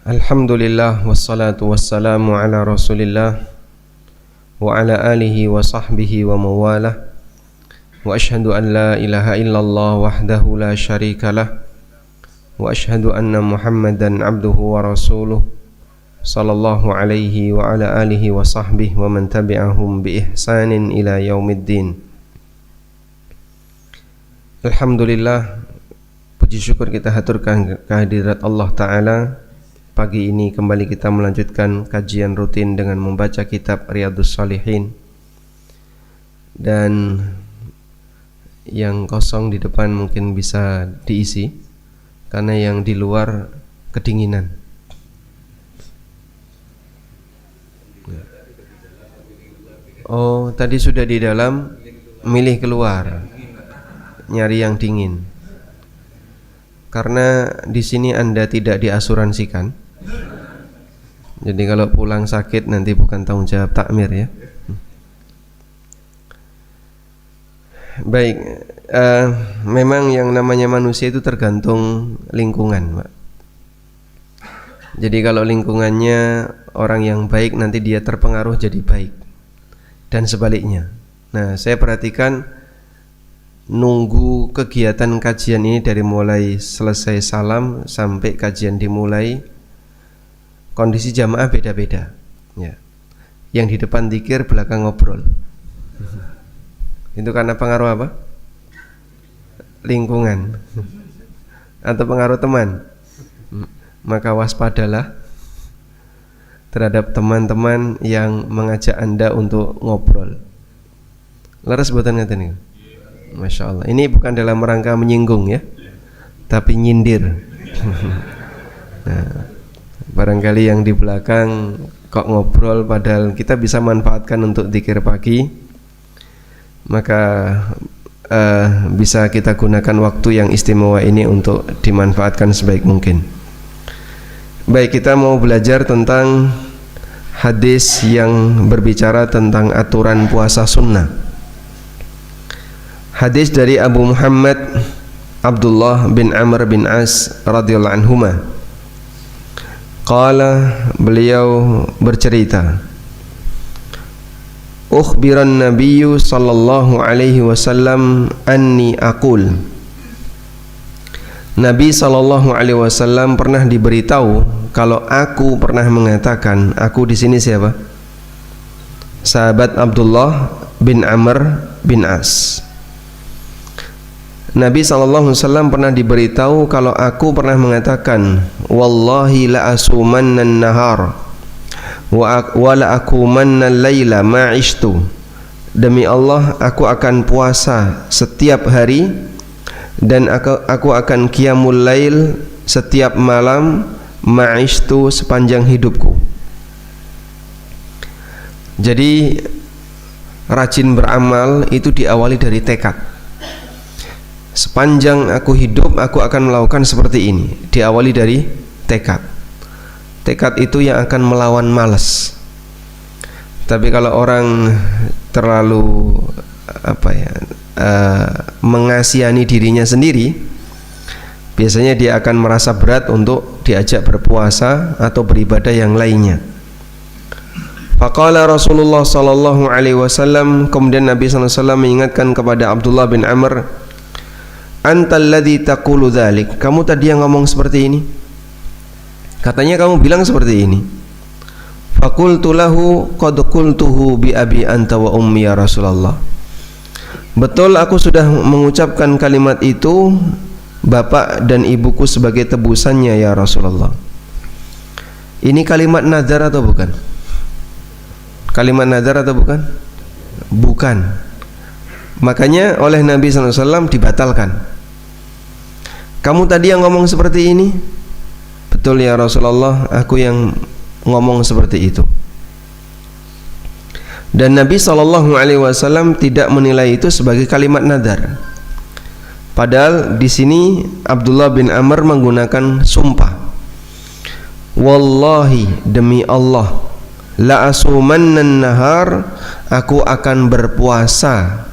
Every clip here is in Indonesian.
Alhamdulillah wassalatu wassalamu ala Rasulillah wa ala alihi wa sahbihi wa mawalah wa ashhadu an la ilaha illallah wahdahu la syarikalah wa ashhadu anna Muhammadan abduhu wa rasuluh sallallahu alaihi wa ala alihi wa sahbihi wa man tabi'ahum bi ihsanin ila yaumiddin. Alhamdulillah, puji syukur kita haturkan kehadirat Allah Ta'ala. Pagi ini kembali kita melanjutkan kajian rutin dengan membaca kitab Riyadhus Shalihin. Dan yang kosong di depan mungkin bisa diisi, karena yang di luar kedinginan. Oh, tadi sudah di dalam, milih keluar, nyari yang dingin. Karena di sini Anda tidak diasuransikan. Jadi kalau pulang sakit nanti bukan tanggung jawab takmir ya. Baik, memang yang namanya manusia itu tergantung lingkungan, Pak. Jadi kalau lingkungannya orang yang baik, nanti dia terpengaruh jadi baik, dan sebaliknya. Nah, saya perhatikan nunggu kegiatan kajian ini dari mulai selesai salam sampai kajian dimulai, kondisi jamaah beda-beda ya. Yang di depan dzikir, belakang ngobrol. Itu karena pengaruh apa? Lingkungan atau pengaruh teman. Maka waspadalah terhadap teman-teman yang mengajak Anda untuk ngobrol. Leres buatan ngaten niku. Masya Allah. Ini bukan dalam rangka menyinggung ya, tapi nyindir. Nah, barangkali yang di belakang kok ngobrol padahal kita bisa manfaatkan untuk dzikir pagi, maka bisa kita gunakan waktu yang istimewa ini untuk dimanfaatkan sebaik mungkin. Baik, kita mau belajar tentang hadis yang berbicara tentang aturan puasa sunnah. Hadis dari Abu Muhammad Abdullah bin Amr bin As radhiyallahu anhuma. Qala, beliau bercerita, ukhbiran nabiyyu sallallahu alaihi wasallam anni aqul. Nabi sallallahu alaihi wasallam pernah diberitahu kalau aku pernah mengatakan. Aku di sini siapa? Sahabat Abdullah bin Amr bin As. Nabi SAW pernah diberitahu kalau aku pernah mengatakan, wallahi la asumanna nahar wa la akumanna layla ma'ishtu. Demi Allah, aku akan puasa setiap hari dan aku akan qiyamul lail setiap malam, ma'ishtu, sepanjang hidupku. Jadi rajin beramal itu diawali dari tekad. Sepanjang aku hidup, aku akan melakukan seperti ini. Diawali dari tekad. Tekad itu yang akan melawan malas. Tapi kalau orang terlalu mengasihani dirinya sendiri, biasanya dia akan merasa berat untuk diajak berpuasa atau beribadah yang lainnya. Faqala Rasulullah sallallahu alaihi wasallam, kemudian Nabi sallallahu alaihi wasallam mengingatkan kepada Abdullah bin Amr, antal ladzi taqulu dzalik. Kamu tadi yang ngomong seperti ini. Katanya kamu bilang seperti ini. Faqultu lahu qad qultuhu bi abi anta wa ummi ya Rasulullah. Betul, aku sudah mengucapkan kalimat itu, bapak dan ibuku sebagai tebusannya ya Rasulullah. Ini kalimat nazar atau bukan? Kalimat nazar atau bukan? Bukan. Makanya oleh Nabi SAW dibatalkan. Kamu tadi yang ngomong seperti ini? Betul ya Rasulullah, aku yang ngomong seperti itu. Dan Nabi SAW tidak menilai itu sebagai kalimat nadar. Padahal di sini Abdullah bin Amr menggunakan sumpah. Wallahi, demi Allah, la asumannan nahar, aku akan berpuasa.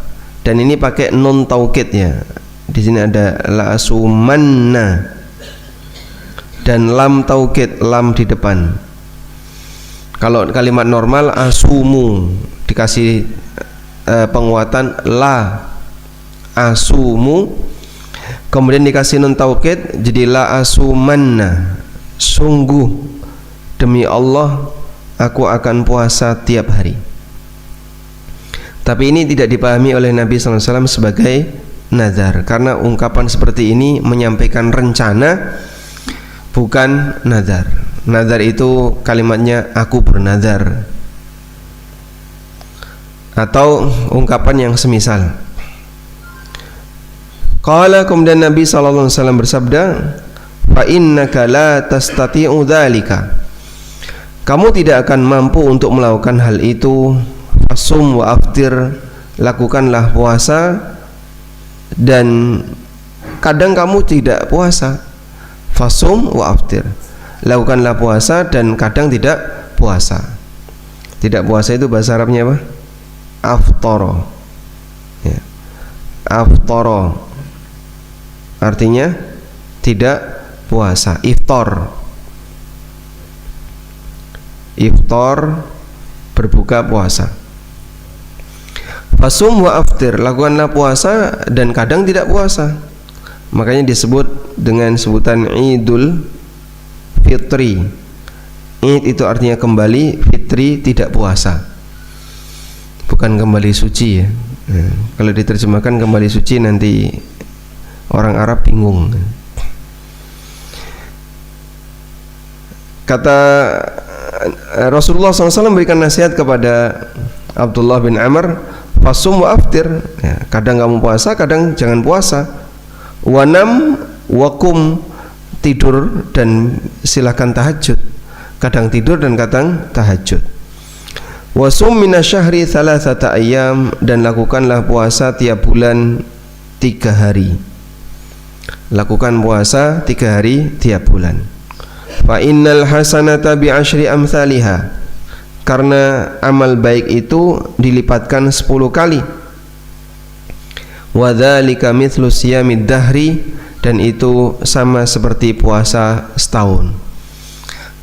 Dan ini pakai nun taukid ya. Di sini ada la asumanna dan lam taukid, lam di depan. Kalau kalimat normal asumu dikasih penguatan la asumu, kemudian dikasih nun taukid jadi la asumanna, sungguh demi Allah aku akan puasa tiap hari. Tapi ini tidak dipahami oleh Nabi SAW sebagai nazar, karena ungkapan seperti ini menyampaikan rencana, bukan nazar. Nazar itu kalimatnya aku bernazar, atau ungkapan yang semisal. Qala, kemudian Nabi SAW bersabda, fa innaka la tastati'u dzalika, kamu tidak akan mampu untuk melakukan hal itu. Fasum wa aftir, lakukanlah puasa dan kadang kamu tidak puasa. Fasum wa aftir, lakukanlah puasa dan kadang tidak puasa. Tidak puasa itu bahasa Arabnya apa? Aftara, ya. Aftara artinya tidak puasa. Iftar, iftar berbuka puasa. Fasum wa aftir, lakukanlah puasa dan kadang tidak puasa. Makanya disebut dengan sebutan Idul Fitri. Id itu artinya kembali, fitri tidak puasa, bukan kembali suci ya. Nah, kalau diterjemahkan kembali suci nanti orang Arab bingung. Kata Rasulullah SAW memberikan nasihat kepada Abdullah bin Amr, fasum wa aftir, ya, kadang kamu puasa, kadang jangan puasa. Wanam wakum, tidur dan silakan tahajud, kadang tidur dan kadang tahajud. Wasum minasyahri thalathata ayyam, dan lakukanlah puasa tiap bulan 3 hari. Lakukan puasa 3 hari tiap bulan. Fa innal hasanata bi asyri amsalha, karena amal baik itu dilipatkan 10 kali. Wa dzalika mithlu siyamid dahri, dan itu sama seperti puasa setahun.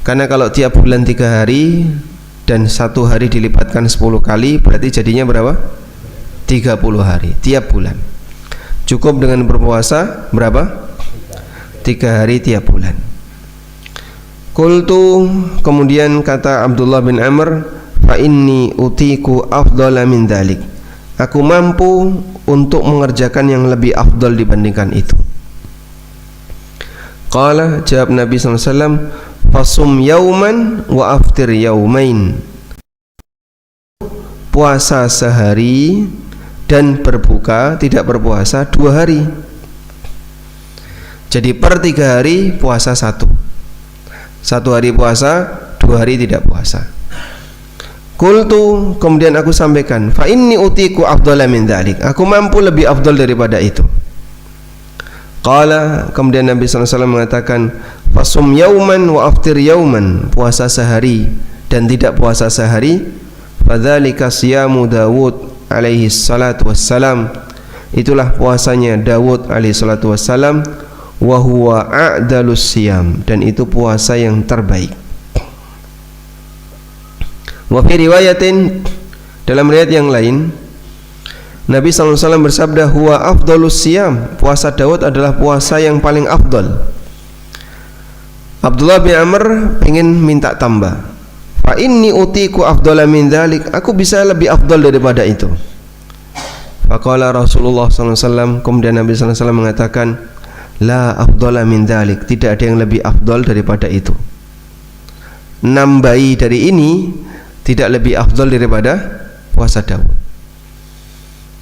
Karena kalau tiap bulan 3 hari dan 1 hari dilipatkan 10 kali, berarti jadinya berapa? 30 hari tiap bulan. Cukup dengan berpuasa berapa? 3 hari tiap bulan. Qultu, kemudian kata Abdullah bin Amr, fa inni utiku afdhala min dzalik, aku mampu untuk mengerjakan yang lebih afdal dibandingkan itu. Qala, jawab Nabi SAW, fasum yauman wa aftir yaumain, puasa sehari dan berbuka, tidak berpuasa 2 hari. Jadi per 3 hari puasa 1 hari puasa, 2 hari tidak puasa. Qultu, kemudian aku sampaikan, fa inni utiku afdhala min dzalik, aku mampu lebih afdal daripada itu. Qala, kemudian Nabi SAW mengatakan, fasum yauman wa aftir yauman, puasa sehari dan tidak puasa sehari. Fadzalika siyamu Dawud alaihi salatu wassalam, itulah puasanya Dawud alaihi salatu wassalam. Wa huwa a'dalus siyam, dan itu puasa yang terbaik. Wa fi riwayatin, dalam riwayat yang lain, Nabi SAW bersabda, huwa afdalus siyam, puasa Daud adalah puasa yang paling afdal. Abdullah bin Amr ingin minta tambah, fa inni utiku afdala min dzalik, aku bisa lebih afdal daripada itu. Faqala Rasulullah SAW, kemudian Nabi SAW mengatakan, la afdala min dzalik, tidak ada yang lebih afdal daripada itu. Nambahi dari ini, tidak lebih afdal daripada puasa Daud.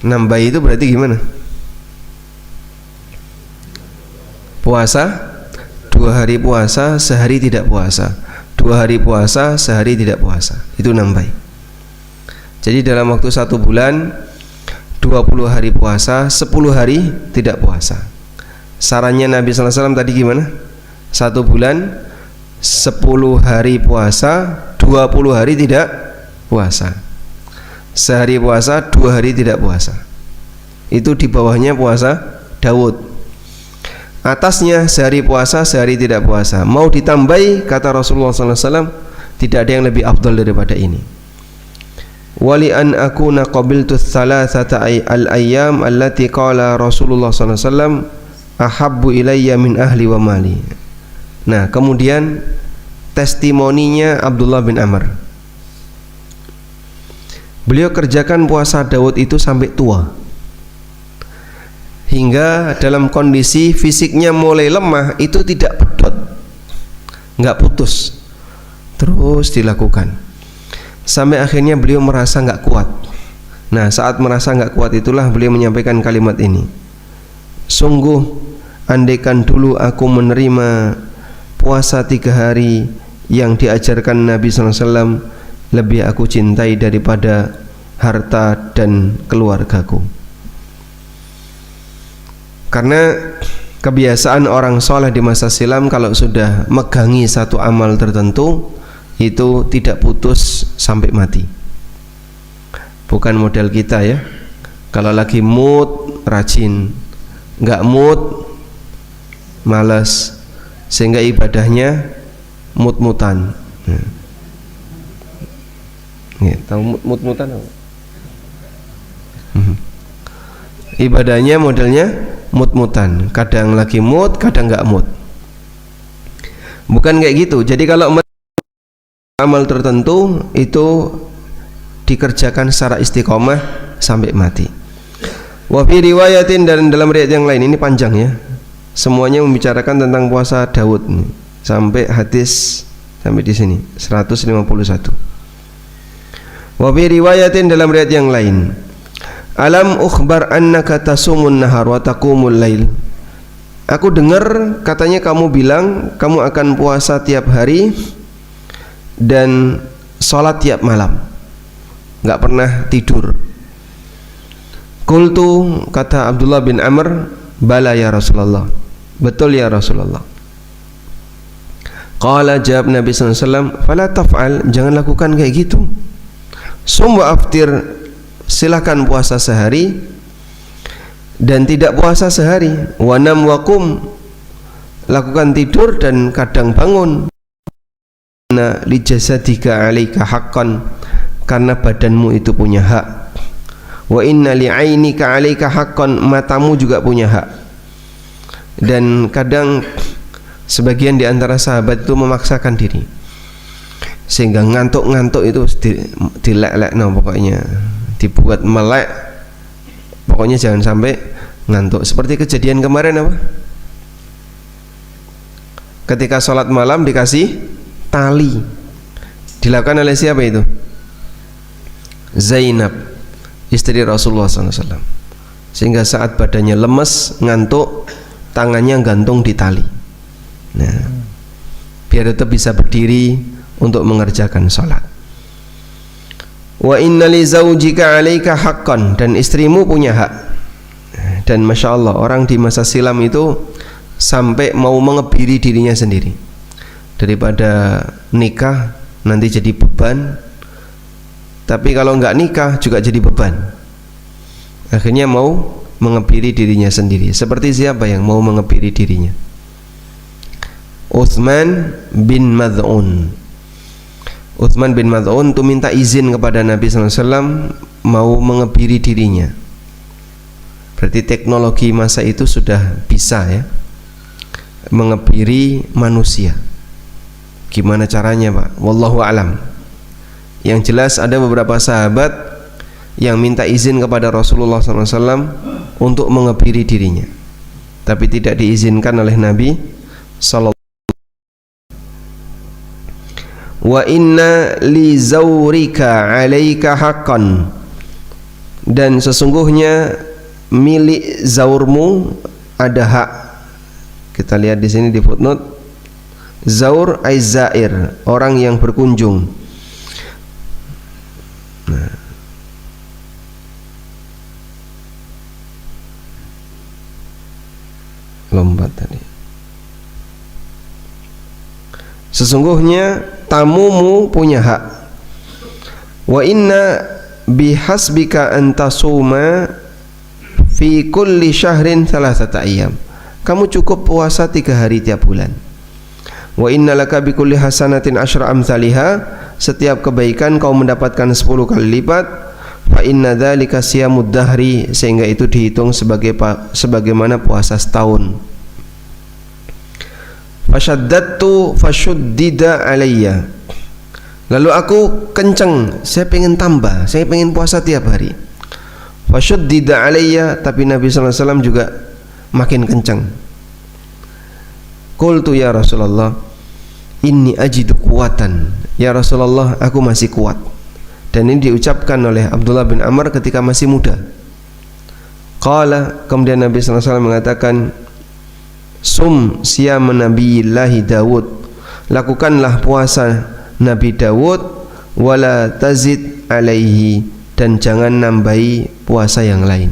Nambahi itu berarti gimana? Puasa 2 hari puasa, sehari tidak puasa. 2 hari puasa, sehari tidak puasa. Itu nambahi. Jadi dalam waktu 1 bulan 20 hari puasa, 10 hari tidak puasa. Sarannya Nabi SAW tadi gimana? 1 bulan 10 hari puasa, 20 hari tidak puasa. Sehari puasa, 2 hari tidak puasa. Itu di bawahnya puasa Daud. Atasnya sehari puasa, sehari tidak puasa. Mau ditambahi, kata Rasulullah SAW, tidak ada yang lebih afdal daripada ini. Wali an akuna qabiltu thalathata al-ayyam allati qala Rasulullah SAW ahabbu ilayya min ahli wa mali. Nah, kemudian testimoninya Abdullah bin Amr. Beliau kerjakan puasa Daud itu sampai tua, hingga dalam kondisi fisiknya mulai lemah itu tidak pedot, nggak putus, terus dilakukan sampai akhirnya beliau merasa nggak kuat. Nah, saat merasa nggak kuat itulah beliau menyampaikan kalimat ini: sungguh andaikan dulu aku menerima puasa 3 hari yang diajarkan Nabi SAW, lebih aku cintai daripada harta dan keluargaku. Karena kebiasaan orang soleh di masa silam, kalau sudah megangi satu amal tertentu itu tidak putus sampai mati. Bukan model kita ya, kalau lagi mood rajin, nggak mood malas, sehingga ibadahnya mut-mutan. Tahu mut-mutan apa? Ibadahnya modelnya mut-mutan, kadang lagi mood, kadang nggak mood. Bukan kayak gitu. Jadi kalau amal tertentu itu dikerjakan secara istiqomah sampai mati. Wa fi riwayatin, dan dalam riwayat yang lain, ini panjang ya, semuanya membicarakan tentang puasa Daud nih, sampai hadis sampai di sini 151. Wa fi riwayatin, dalam riwayat yang lain, alam ukhbar annaka tasumun nahar wa taqumul lail. Aku dengar katanya kamu bilang kamu akan puasa tiap hari dan sholat tiap malam, nggak pernah tidur. Qultu, kata Abdullah bin Amr, bala ya Rasulullah, betul ya Rasulullah. Qala, jawab Nabi SAW, fala taf'al, jangan lakukan kayak gitu. Sum wa aftir, silakan puasa sehari dan tidak puasa sehari. Wa nam wa qum, lakukan tidur dan kadang bangun. Na li jasadika 'alaika haqqan, karena badanmu itu punya hak. Wa inna li 'ainika 'alaika haqqan, matamu juga punya hak. Dan kadang sebagian di antara sahabat itu memaksakan diri sehingga ngantuk-ngantuk itu dilek-lekno, pokoknya dibuat melek, pokoknya jangan sampai ngantuk. Seperti kejadian kemarin apa? Ketika sholat malam dikasih tali, dilakukan oleh siapa itu? Zainab, istri Rasulullah SAW. Sehingga saat badannya lemes, ngantuk, tangannya gantung di tali. Nah, biar tetap bisa berdiri untuk mengerjakan sholat. Wa inna li zaujika 'alaika haqqan, dan istrimu punya hak. Dan masya Allah, orang di masa silam itu sampai mau mengebiri dirinya sendiri, daripada nikah nanti jadi beban, tapi kalau nggak nikah juga jadi beban, akhirnya mau mengebiri dirinya sendiri. Seperti siapa yang mau mengebiri dirinya? Uthman bin Mad'un. Uthman bin Mad'un itu minta izin kepada Nabi SAW mau mengebiri dirinya. Berarti teknologi masa itu sudah bisa ya mengebiri manusia. Gimana caranya Pak? Wallahu alam. Yang jelas ada beberapa sahabat yang minta izin kepada Rasulullah SAW untuk mengebiri dirinya, tapi tidak diizinkan oleh Nabi SAW. Wa inna li zaurika 'alaika haqqan, dan sesungguhnya milik zaurmu ada hak. Kita lihat di sini di footnote, zaur ay zair, orang yang berkunjung. Nah, lompat tadi. Sesungguhnya tamumu punya hak. Wa inna bihasbika an tasuma fi kulli syahrin thalathata ayyam. Kamu cukup puasa 3 hari tiap bulan. Wa innalaka bi kulli hasanatin asyra amsalha. Setiap kebaikan kau mendapatkan 10 kali lipat. Fa inna dzalika siyamud dahri, sehingga itu dihitung sebagaimana puasa setahun. Fasyaddadtu fashuddida alayya. Lalu aku kenceng, saya pengen tambah, saya pengen puasa tiap hari. Fashuddida alayya, tapi Nabi sallallahu alaihi wasallam juga makin kenceng. Qultu ya Rasulullah, inni ajidu kuwatan. Ya Rasulullah, aku masih kuat. Dan ini diucapkan oleh Abdullah bin Amr ketika masih muda. Qala, kemudian Nabi sallallahu alaihi wasallam mengatakan, sum siyam nabiyillahi Daud. Lakukanlah puasa Nabi Daud, wala tazid alaihi, dan jangan nambahi puasa yang lain.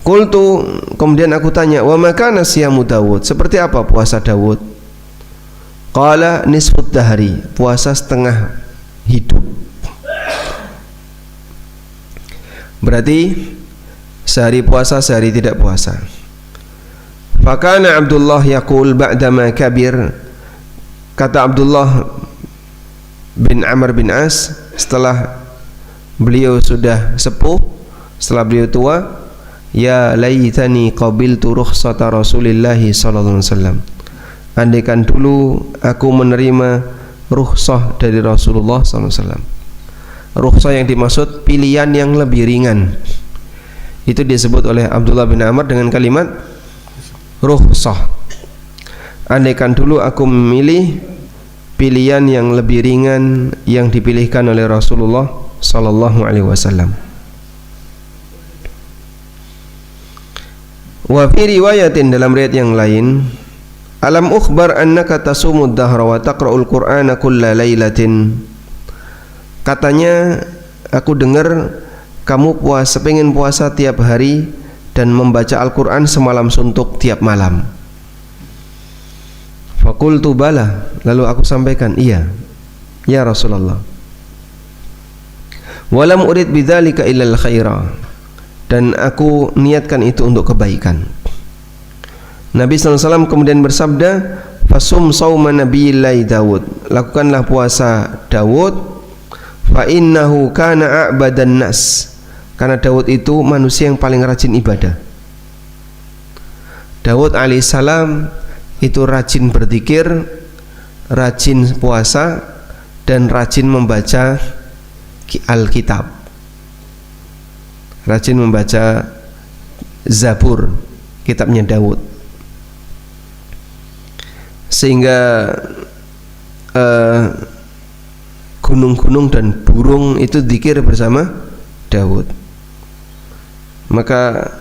Qultu, kemudian aku tanya, wa makana siyamu Daud, seperti apa puasa Daud? Qala nisfut dahri, puasa setengah hidup. Berarti sehari puasa, sehari tidak puasa. Fakana Abdullah yaqul ba'dama kabir. Kata Abdullah bin Amr bin As, setelah beliau sudah sepuh, setelah beliau tua, ya laitani qabiltu rukhsata Rasulillah sallallahu alaihi wasallam. Andaikan dulu aku menerima rukhsah dari Rasulullah sallallahu alaihi wasallam. Rukhsah yang dimaksud pilihan yang lebih ringan. Itu disebut oleh Abdullah bin Amr dengan kalimat rukhsah. Andaikan dulu aku memilih pilihan yang lebih ringan yang dipilihkan oleh Rasulullah sallallahu alaihi wasallam. Wa fi riwayatin, dalam riwayat yang lain, alam ukhbar annaka tasumud dahra wa taqra'ul qur'ana kulla lailatin. Katanya, aku dengar kamu pengen puasa tiap hari dan membaca Al-Quran semalam suntuk tiap malam. Faqultu bala, lalu aku sampaikan, iya ya Rasulullah. Walam urid bidzalika illal khaira, dan aku niatkan itu untuk kebaikan. Nabi sallallahu alaihi wasallam kemudian bersabda, fasum sauma nabiyillahi Daud, lakukanlah puasa Daud, fa innahu kana a'badan nas, karena Daud itu manusia yang paling rajin ibadah. Daud alaihissalam itu rajin berzikir, rajin puasa, dan rajin membaca Alkitab, rajin membaca Zabur, kitabnya Daud. Sehingga gunung-gunung dan burung itu zikir bersama Daud. Maka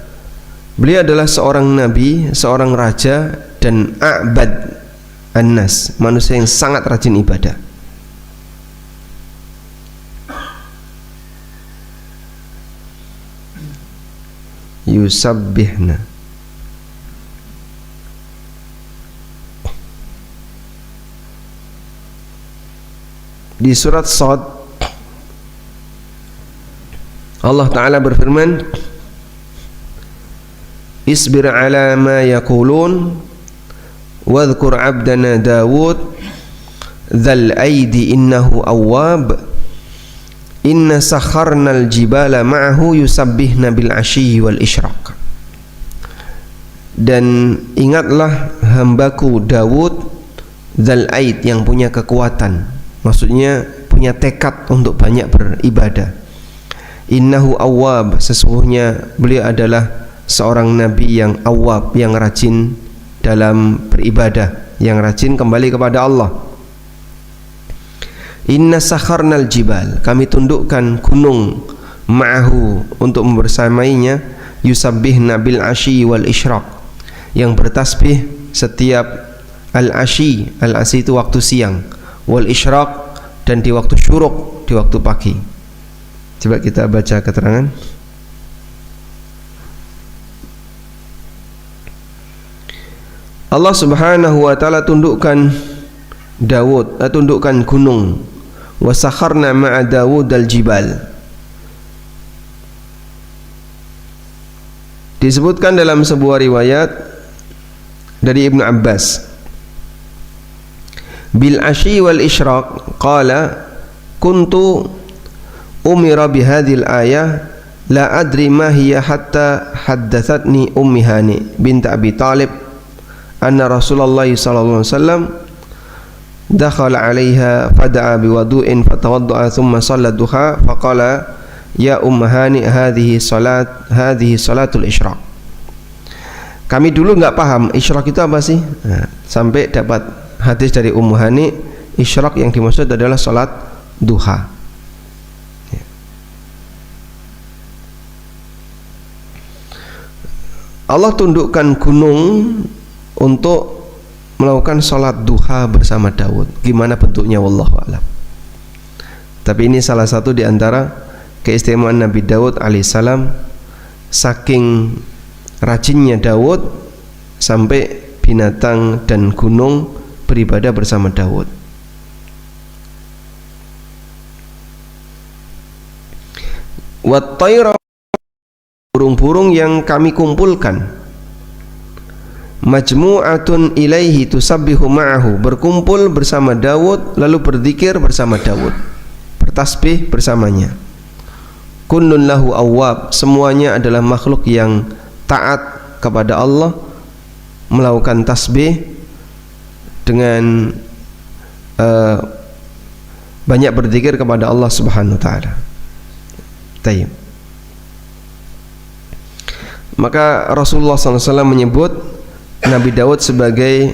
beliau adalah seorang nabi, seorang raja, dan a'bad an-nas, manusia yang sangat rajin ibadah. Yusabbihna. Di surat Shad Allah Ta'ala berfirman, isbir ala ma yaqulun wadhkur abdana Dawud dzal aidi innahu awwab inna sakharnal jibala ma'ahu yusabbihna bil ashyi wal isyraq. Dan ingatlah hambaku Dawud dzal aid, yang punya kekuatan, maksudnya punya tekad untuk banyak beribadah. Innahu awwab, sesungguhnya beliau adalah seorang nabi yang awwab, yang rajin dalam beribadah, yang rajin kembali kepada Allah. Inna sakharnal jibal, kami tundukkan gunung, ma'ahu, untuk membersamainya, yusabbihna bil ashyi wal isyraq, yang bertasbih setiap al-ashyi, al-ashyi itu waktu siang, wal isyraq, dan di waktu syuruk, di waktu pagi. Coba kita baca keterangan. Allah Subhanahu wa taala tundukkan Daud, tundukkan gunung. Wa sakharna ma'a Dawud al-jibal. Disebutkan dalam sebuah riwayat dari Ibnu Abbas, bil ashi wal isyraq qala kuntu umira bihadhil ayah la adri ma hiya hatta haddathatni ummi Hani bint Abi Talib anna Rasulullah sallallahu alaihi wasallam dakhala 'alaiha fada'a biwudu'in fatawadda'a thumma shalla duha faqala ya umma Hani hadhihi salatul isyraq. Kami dulu enggak paham isyraq itu apa sih? Nah, sampai dapat hadis dari Ummu Hani, isyraq yang dimaksud adalah salat duha. Allah tundukkan gunung untuk melakukan salat duha bersama Daud. Gimana bentuknya wallahu a'lam. Tapi ini salah satu di antara keistimewaan Nabi Daud alaihissalam. Saking rajinnya Daud sampai binatang dan gunung beribadah bersama Daud. Wat tayra, burung-burung yang kami kumpulkan, majmu'atun ilaihi tusabbihu ma'ahu, berkumpul bersama Daud lalu berzikir bersama Daud, bertasbih bersamanya. Kullun lahu awwab, semuanya adalah makhluk yang taat kepada Allah, melakukan tasbih dengan banyak berzikir kepada Allah Subhanahu wa taala. Tayyib. Maka Rasulullah SAW menyebut Nabi Daud sebagai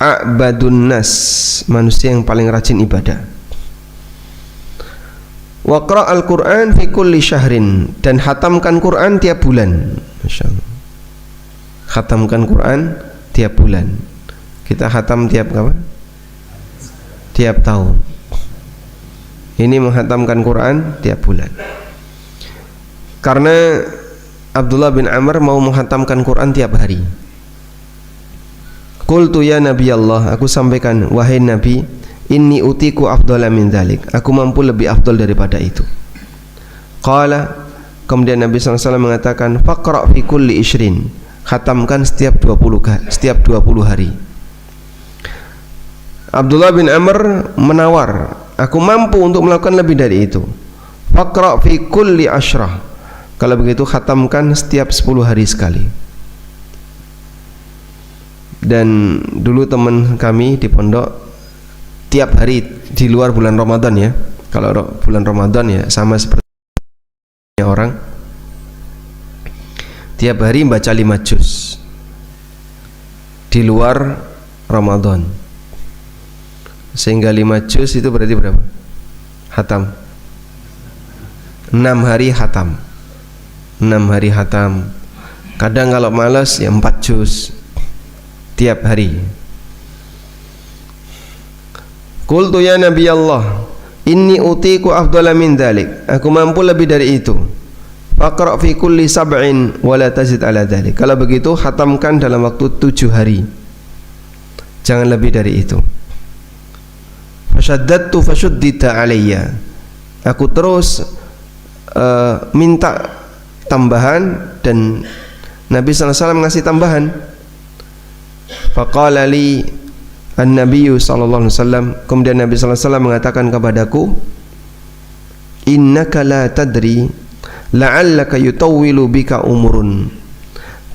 a'badun nas, manusia yang paling rajin ibadah. Waqra' al-Quran fi kulli syahrin, dan hatamkan Quran tiap bulan. Masyaallah. Hatamkan Quran tiap bulan. Kita hatam tiap kapan? Tiap tahun. Ini menghatamkan Quran tiap bulan. Karena Abdullah bin Amr mau menghatamkan Quran tiap hari. Qultu ya Nabi Allah, aku sampaikan wahai Nabi, inni utiku afdala min dzalik, aku mampu lebih afdal daripada itu. Qala, kemudian Nabi SAW mengatakan faqra' fi kulli ishrin, khatamkan setiap 20 hari. Abdullah bin Amr menawar, aku mampu untuk melakukan lebih dari itu. Faqra' fi kulli ashrah, kalau begitu khatamkan setiap 10 hari sekali. Dan dulu teman kami di pondok tiap hari di luar bulan Ramadan ya. Kalau bulan Ramadan ya sama seperti orang, tiap hari baca 5 juz di luar Ramadan, sehingga 5 juz itu berarti berapa? Hatam 6 hari hatam. 6 hari hatam. Kadang kalau malas ya 4 juz tiap hari. Qultu ya Nabi Allah, inni utiku afdala min dzalik, aku mampu lebih dari itu. Faqra' fi kulli sab'in wa la tazid ala dzalik, kalau begitu khatamkan dalam waktu 7 hari, jangan lebih dari itu. Fashaddadtu fashuddita alayya, aku terus minta tambahan dan Nabi SAW ngasih tambahan. Faqala li an-nabiyyu sallallahu alaihi wasallam, kemudian Nabi sallallahu alaihi wasallam mengatakan kepadaku, innaka la tadri la'allaka yutawwilu bika umurun,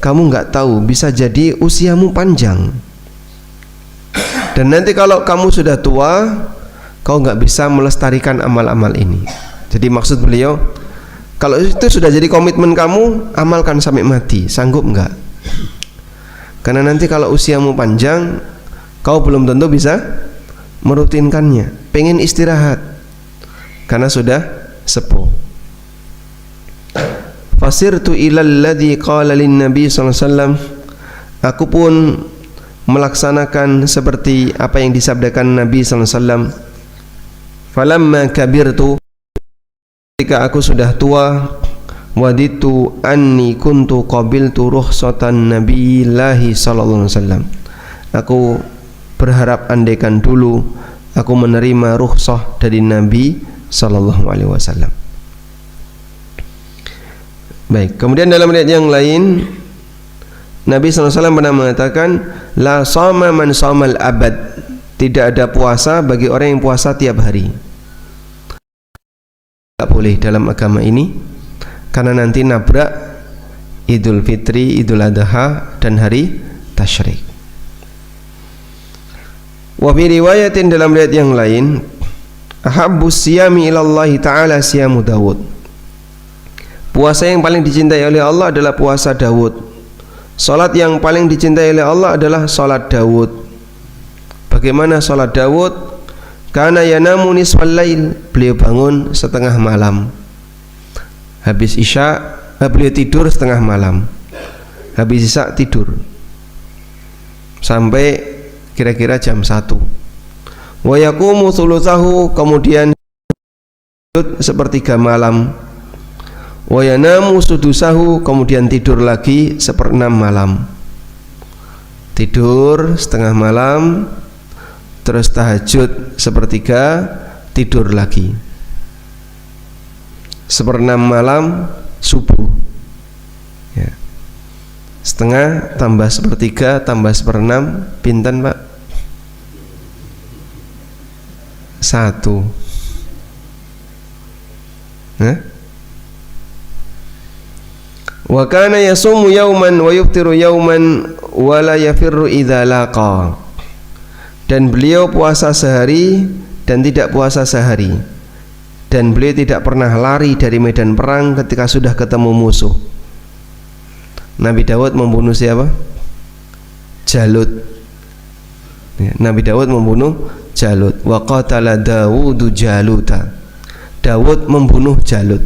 kamu enggak tahu, bisa jadi usiamu panjang, dan nanti kalau kamu sudah tua kau enggak bisa melestarikan amal-amal ini. Jadi maksud beliau, kalau itu sudah jadi komitmen kamu, amalkan sampai mati. Sanggup enggak? Karena nanti kalau usiamu panjang, kau belum tentu bisa merutinkannya. Pengen istirahat karena sudah sepuh. Fasirtu ilal ladzi qala lin nabi sallallahu alaihi wasallam, aku pun melaksanakan seperti apa yang disabdakan Nabi sallallahu alaihi wasallam. Falamma kabirtu, ketika aku sudah tua, waditu anni kuntu qabiltu rukhsatan nabiyillahi sallallahu alaihi wasallam, aku berharap andaikan dulu aku menerima rukhsah dari Nabi sallallahu alaihi wasallam. Baik, kemudian dalam riwayat yang lain Nabi SAW pernah mengatakan, la shoma man shomal abad, tidak ada puasa bagi orang yang puasa tiap hari. Tidak boleh dalam agama ini, karena nanti nabrak Idul Fitri, Idul Adha, dan hari Tasyrik. Wa fi riwayatin, dalam riwayat yang lain, ahabbus siyami ilallahi ta'ala siyamu Dawud, puasa yang paling dicintai oleh Allah adalah puasa Dawud. Salat yang paling dicintai oleh Allah adalah salat Dawud. Bagaimana salat Dawud? Kana yanamu nisfal lail, beliau bangun setengah malam. Habis Isya, beliau tidur setengah malam. Habis Isya tidur sampai kira-kira jam 1. Wa yaqumu thulutsahu, kemudian sepertiga malam. Wa yanamu sudusahu, kemudian tidur lagi 1/6 malam. Tidur setengah malam, terus tahajud sepertiga, tidur lagi 1/6 malam, subuh ya. Setengah tambah sepertiga tambah 1/6 pinten Pak? 1. Wa kana yasumu yauman wa yuftiru yauman wa la yafirru idza laqa, dan beliau puasa sehari dan tidak puasa sehari, dan beliau tidak pernah lari dari medan perang ketika sudah ketemu musuh. Nabi Daud membunuh siapa? Jalut ya, Nabi Daud membunuh Jalut. Wa qatala Dawudu Jaluta, Daud membunuh Jalut.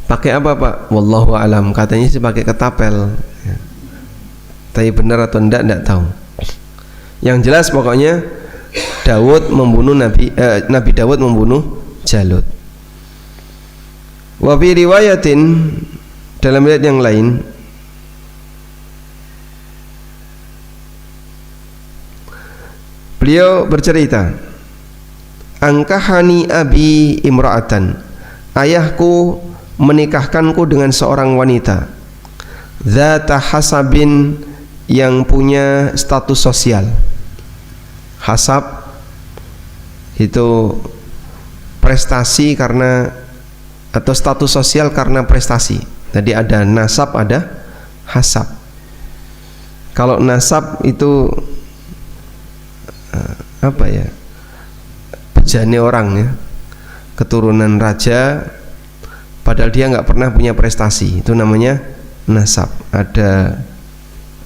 Pakai apa Pak? Wallahu alam, katanya sih pakai ketapel ya. Tapi benar atau enggak tahu. Yang jelas pokoknya Daud membunuh Nabi Daud membunuh Jalut. Wa fi riwayatin, dalam riwayat yang lain, beliau bercerita, angkahani abi imra'atan, ayahku menikahkanku dengan seorang wanita, dzata hasabin, yang punya status sosial. Hasab itu prestasi karena, atau status sosial karena prestasi. Jadi ada nasab, ada hasab. Kalau nasab itu apa ya, bejane orang ya, keturunan raja padahal dia nggak pernah punya prestasi, itu namanya nasab. Ada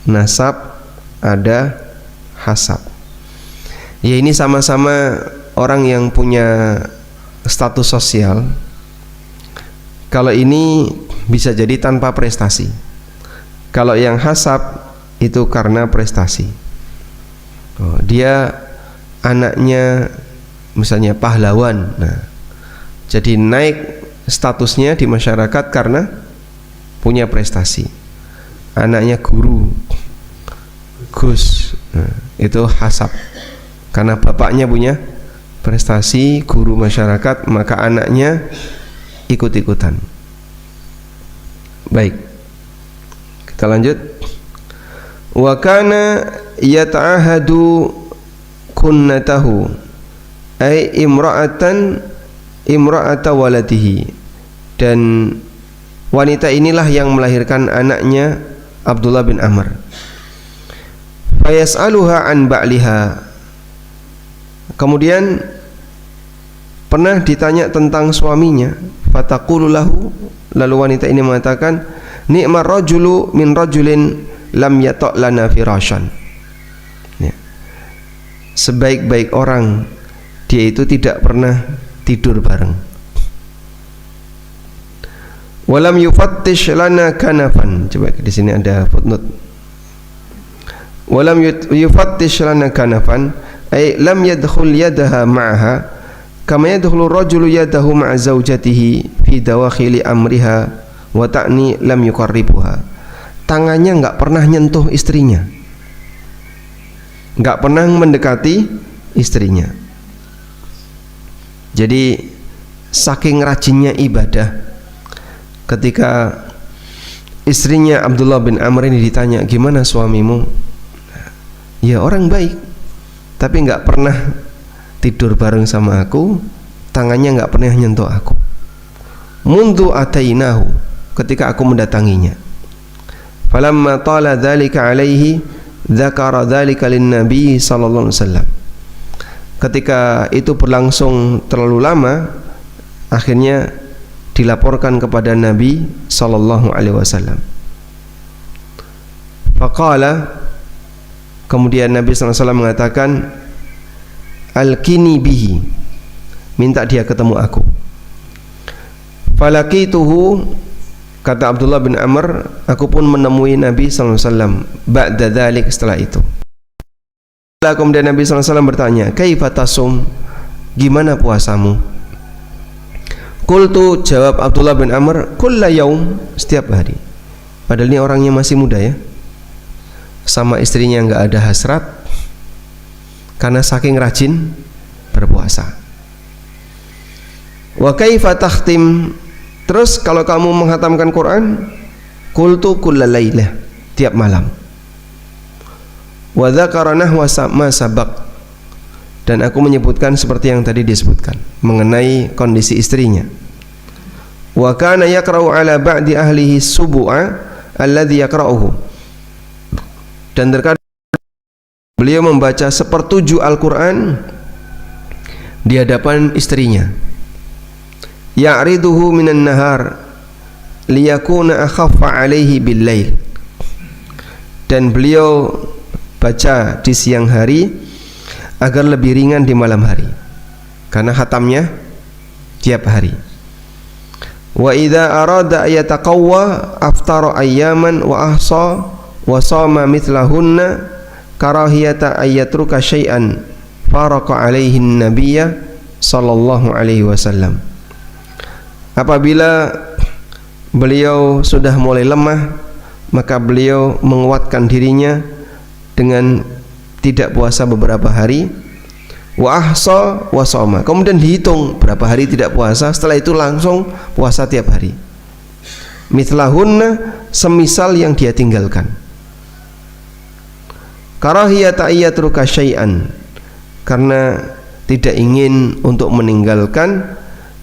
nasab, ada hasab. Ya ini sama-sama orang yang punya status sosial. Kalau ini bisa jadi tanpa prestasi. Kalau yang hasab itu karena prestasi. Dia anaknya misalnya pahlawan, nah jadi naik statusnya di masyarakat karena punya prestasi. Anaknya guru, Gus, nah, itu hasab, karena bapaknya punya prestasi, guru masyarakat, maka anaknya ikut-ikutan. Baik, kita lanjut. Wa kana yata'ahadu kunnatahu, ay imra'ata waladihi, dan wanita inilah yang melahirkan anaknya Abdullah bin Amr. Fayas'aluha an ba'liha, kemudian pernah ditanya tentang suaminya. Fataqulu lahu, lalu wanita ini mengatakan, ni'mar rajulu min rajulin lam yata' lana firashan ya. Sebaik-baik orang, dia itu tidak pernah tidur bareng. Walam yufattish lana kanafan, coba di sini ada footnote. Walam yufattish lana kanafan, ay lam yadkhul yadaha ma'aha kama yadkhulu rajulu yadahu ma'a zawjatihi fi dawakhili amriha wa ta'ni lam yuqarribuha. Tangannya enggak pernah nyentuh istrinya, enggak pernah mendekati istrinya. Jadi saking rajinnya ibadah, ketika istrinya Abdullah bin Amr ini ditanya, gimana suamimu? Ya orang baik, tapi nggak pernah tidur bareng sama aku, tangannya nggak pernah nyentuh aku. Mundu atainahu, ketika aku mendatanginya. Falamma tala dzalika alaihi dzakara dzalika lin-nabi sallallahu alaihi wasallam. Ketika itu berlangsung terlalu lama, akhirnya dilaporkan kepada Nabi sallallahu alaihi wasallam. Faqala, kemudian Nabi sallallahu alaihi wasallam mengatakan, alqini bihi, minta dia ketemu aku. Falaqituhu, kata Abdullah bin Amr, aku pun menemui Nabi sallallahu alaihi wasallam ba'da dzalik, setelah itu. Kemudian Nabi sallallahu alaihi wasallam bertanya, kaifa tasum, gimana puasamu? Qultu, jawab Abdullah bin Amr, kulla yaum, setiap hari. Padahal ini orangnya masih muda ya, sama istrinya nggak ada hasrat karena saking rajin berpuasa. Wa kaifa takhtim, terus kalau kamu menghatamkan Quran? Qultu kulla lailah, tiap malam. Wa dzakara nahwa ma sabaq, dan aku menyebutkan seperti yang tadi disebutkan mengenai kondisi istrinya. Wa kana yaqra'u ala ba'di ahlihi subu'a alladhi yaqra'uhu, dan terkadang beliau membaca 1/7 Al-Quran di hadapan istrinya. Ya'riduhu minan nahar liyakuna akhaffa alaihi bil lail, dan beliau baca di siang hari agar lebih ringan di malam hari, karena khatamnya tiap hari. Wa idza arada ayataqawwa aftara ayyaman wa ahsa wa sama mithlahunna karahiyata ayatruka syai'an faraka alaihi nabiyya sallallahu alaihi wasallam. Apabila beliau sudah mulai lemah, maka beliau menguatkan dirinya dengan tidak puasa beberapa hari. Wa ahsa wa shoma, kemudian dihitung berapa hari tidak puasa, setelah itu langsung puasa tiap hari. Mithlahunna, semisal yang dia tinggalkan. Karahiyata ayatruka syai'an, karena tidak ingin untuk meninggalkan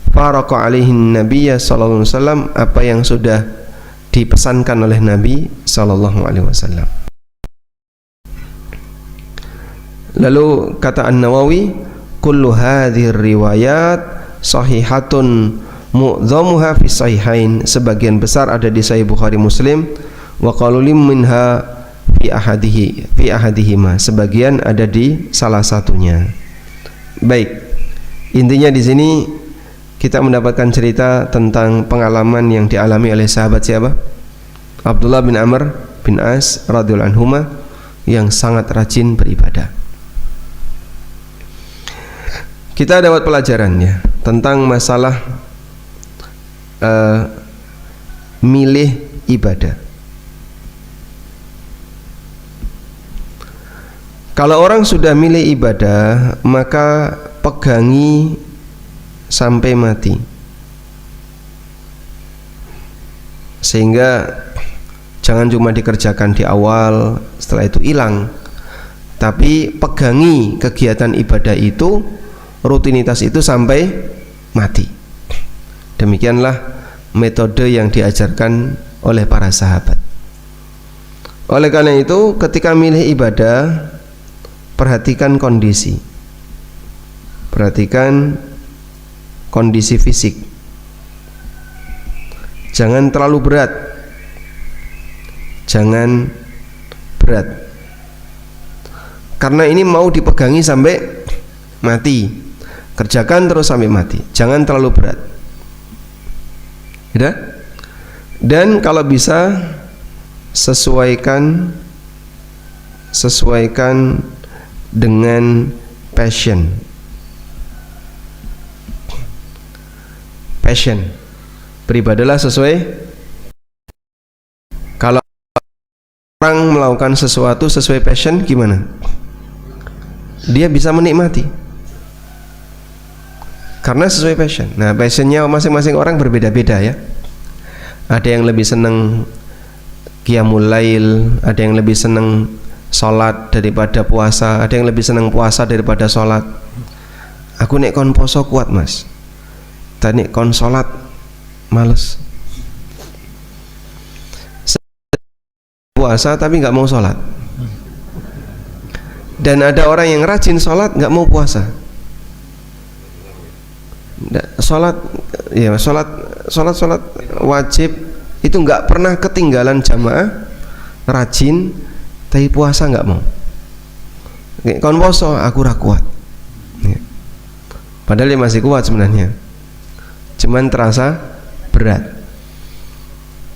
faraka alaihin nabiyya sallallahu alaihi wasallam, apa yang sudah dipesankan oleh Nabi sallallahu alaihi wasallam. Lalu kata An-Nawawi, kullu hadhir riwayat sahihatun mu'dhamuha fi sahihain, sebagian besar ada di Sahih Bukhari Muslim, wa qalulim minha fi ahadihima, sebagian ada di salah satunya. Baik, intinya di sini kita mendapatkan cerita tentang pengalaman yang dialami oleh sahabat siapa? Abdullah bin Amr bin As radhiyallahu anhuma, yang sangat rajin beribadah. Kita dapat pelajaran ya tentang masalah milih ibadah. Kalau orang sudah milih ibadah, maka pegangi sampai mati, sehingga jangan cuma dikerjakan di awal, setelah itu hilang, tapi pegangi kegiatan ibadah itu, rutinitas itu sampai mati. Demikianlah metode yang diajarkan oleh para sahabat. Oleh karena itu, ketika milih ibadah, perhatikan kondisi, perhatikan kondisi fisik. Jangan terlalu berat, jangan berat, karena ini mau dipegangi sampai mati. Kerjakan terus sampai mati, jangan terlalu berat ya? Dan kalau bisa sesuaikan dengan passion. Beribadalah sesuai. Kalau orang melakukan sesuatu sesuai passion, gimana? Dia bisa menikmati karena sesuai passion. Nah, passionnya masing-masing orang berbeda-beda ya. Ada yang lebih senang qiyamul lail, ada yang lebih senang sholat daripada puasa, ada yang lebih senang puasa daripada sholat. Aku nek kon poso kuat mas, tapi nek kon sholat males. Puasa tapi nggak mau sholat. Dan ada orang yang rajin sholat nggak mau puasa. Sholat wajib itu nggak pernah ketinggalan jamaah, rajin, tapi puasa nggak mau. Kon poso aku ra kuat. Padahal dia masih kuat sebenarnya, cuman terasa berat.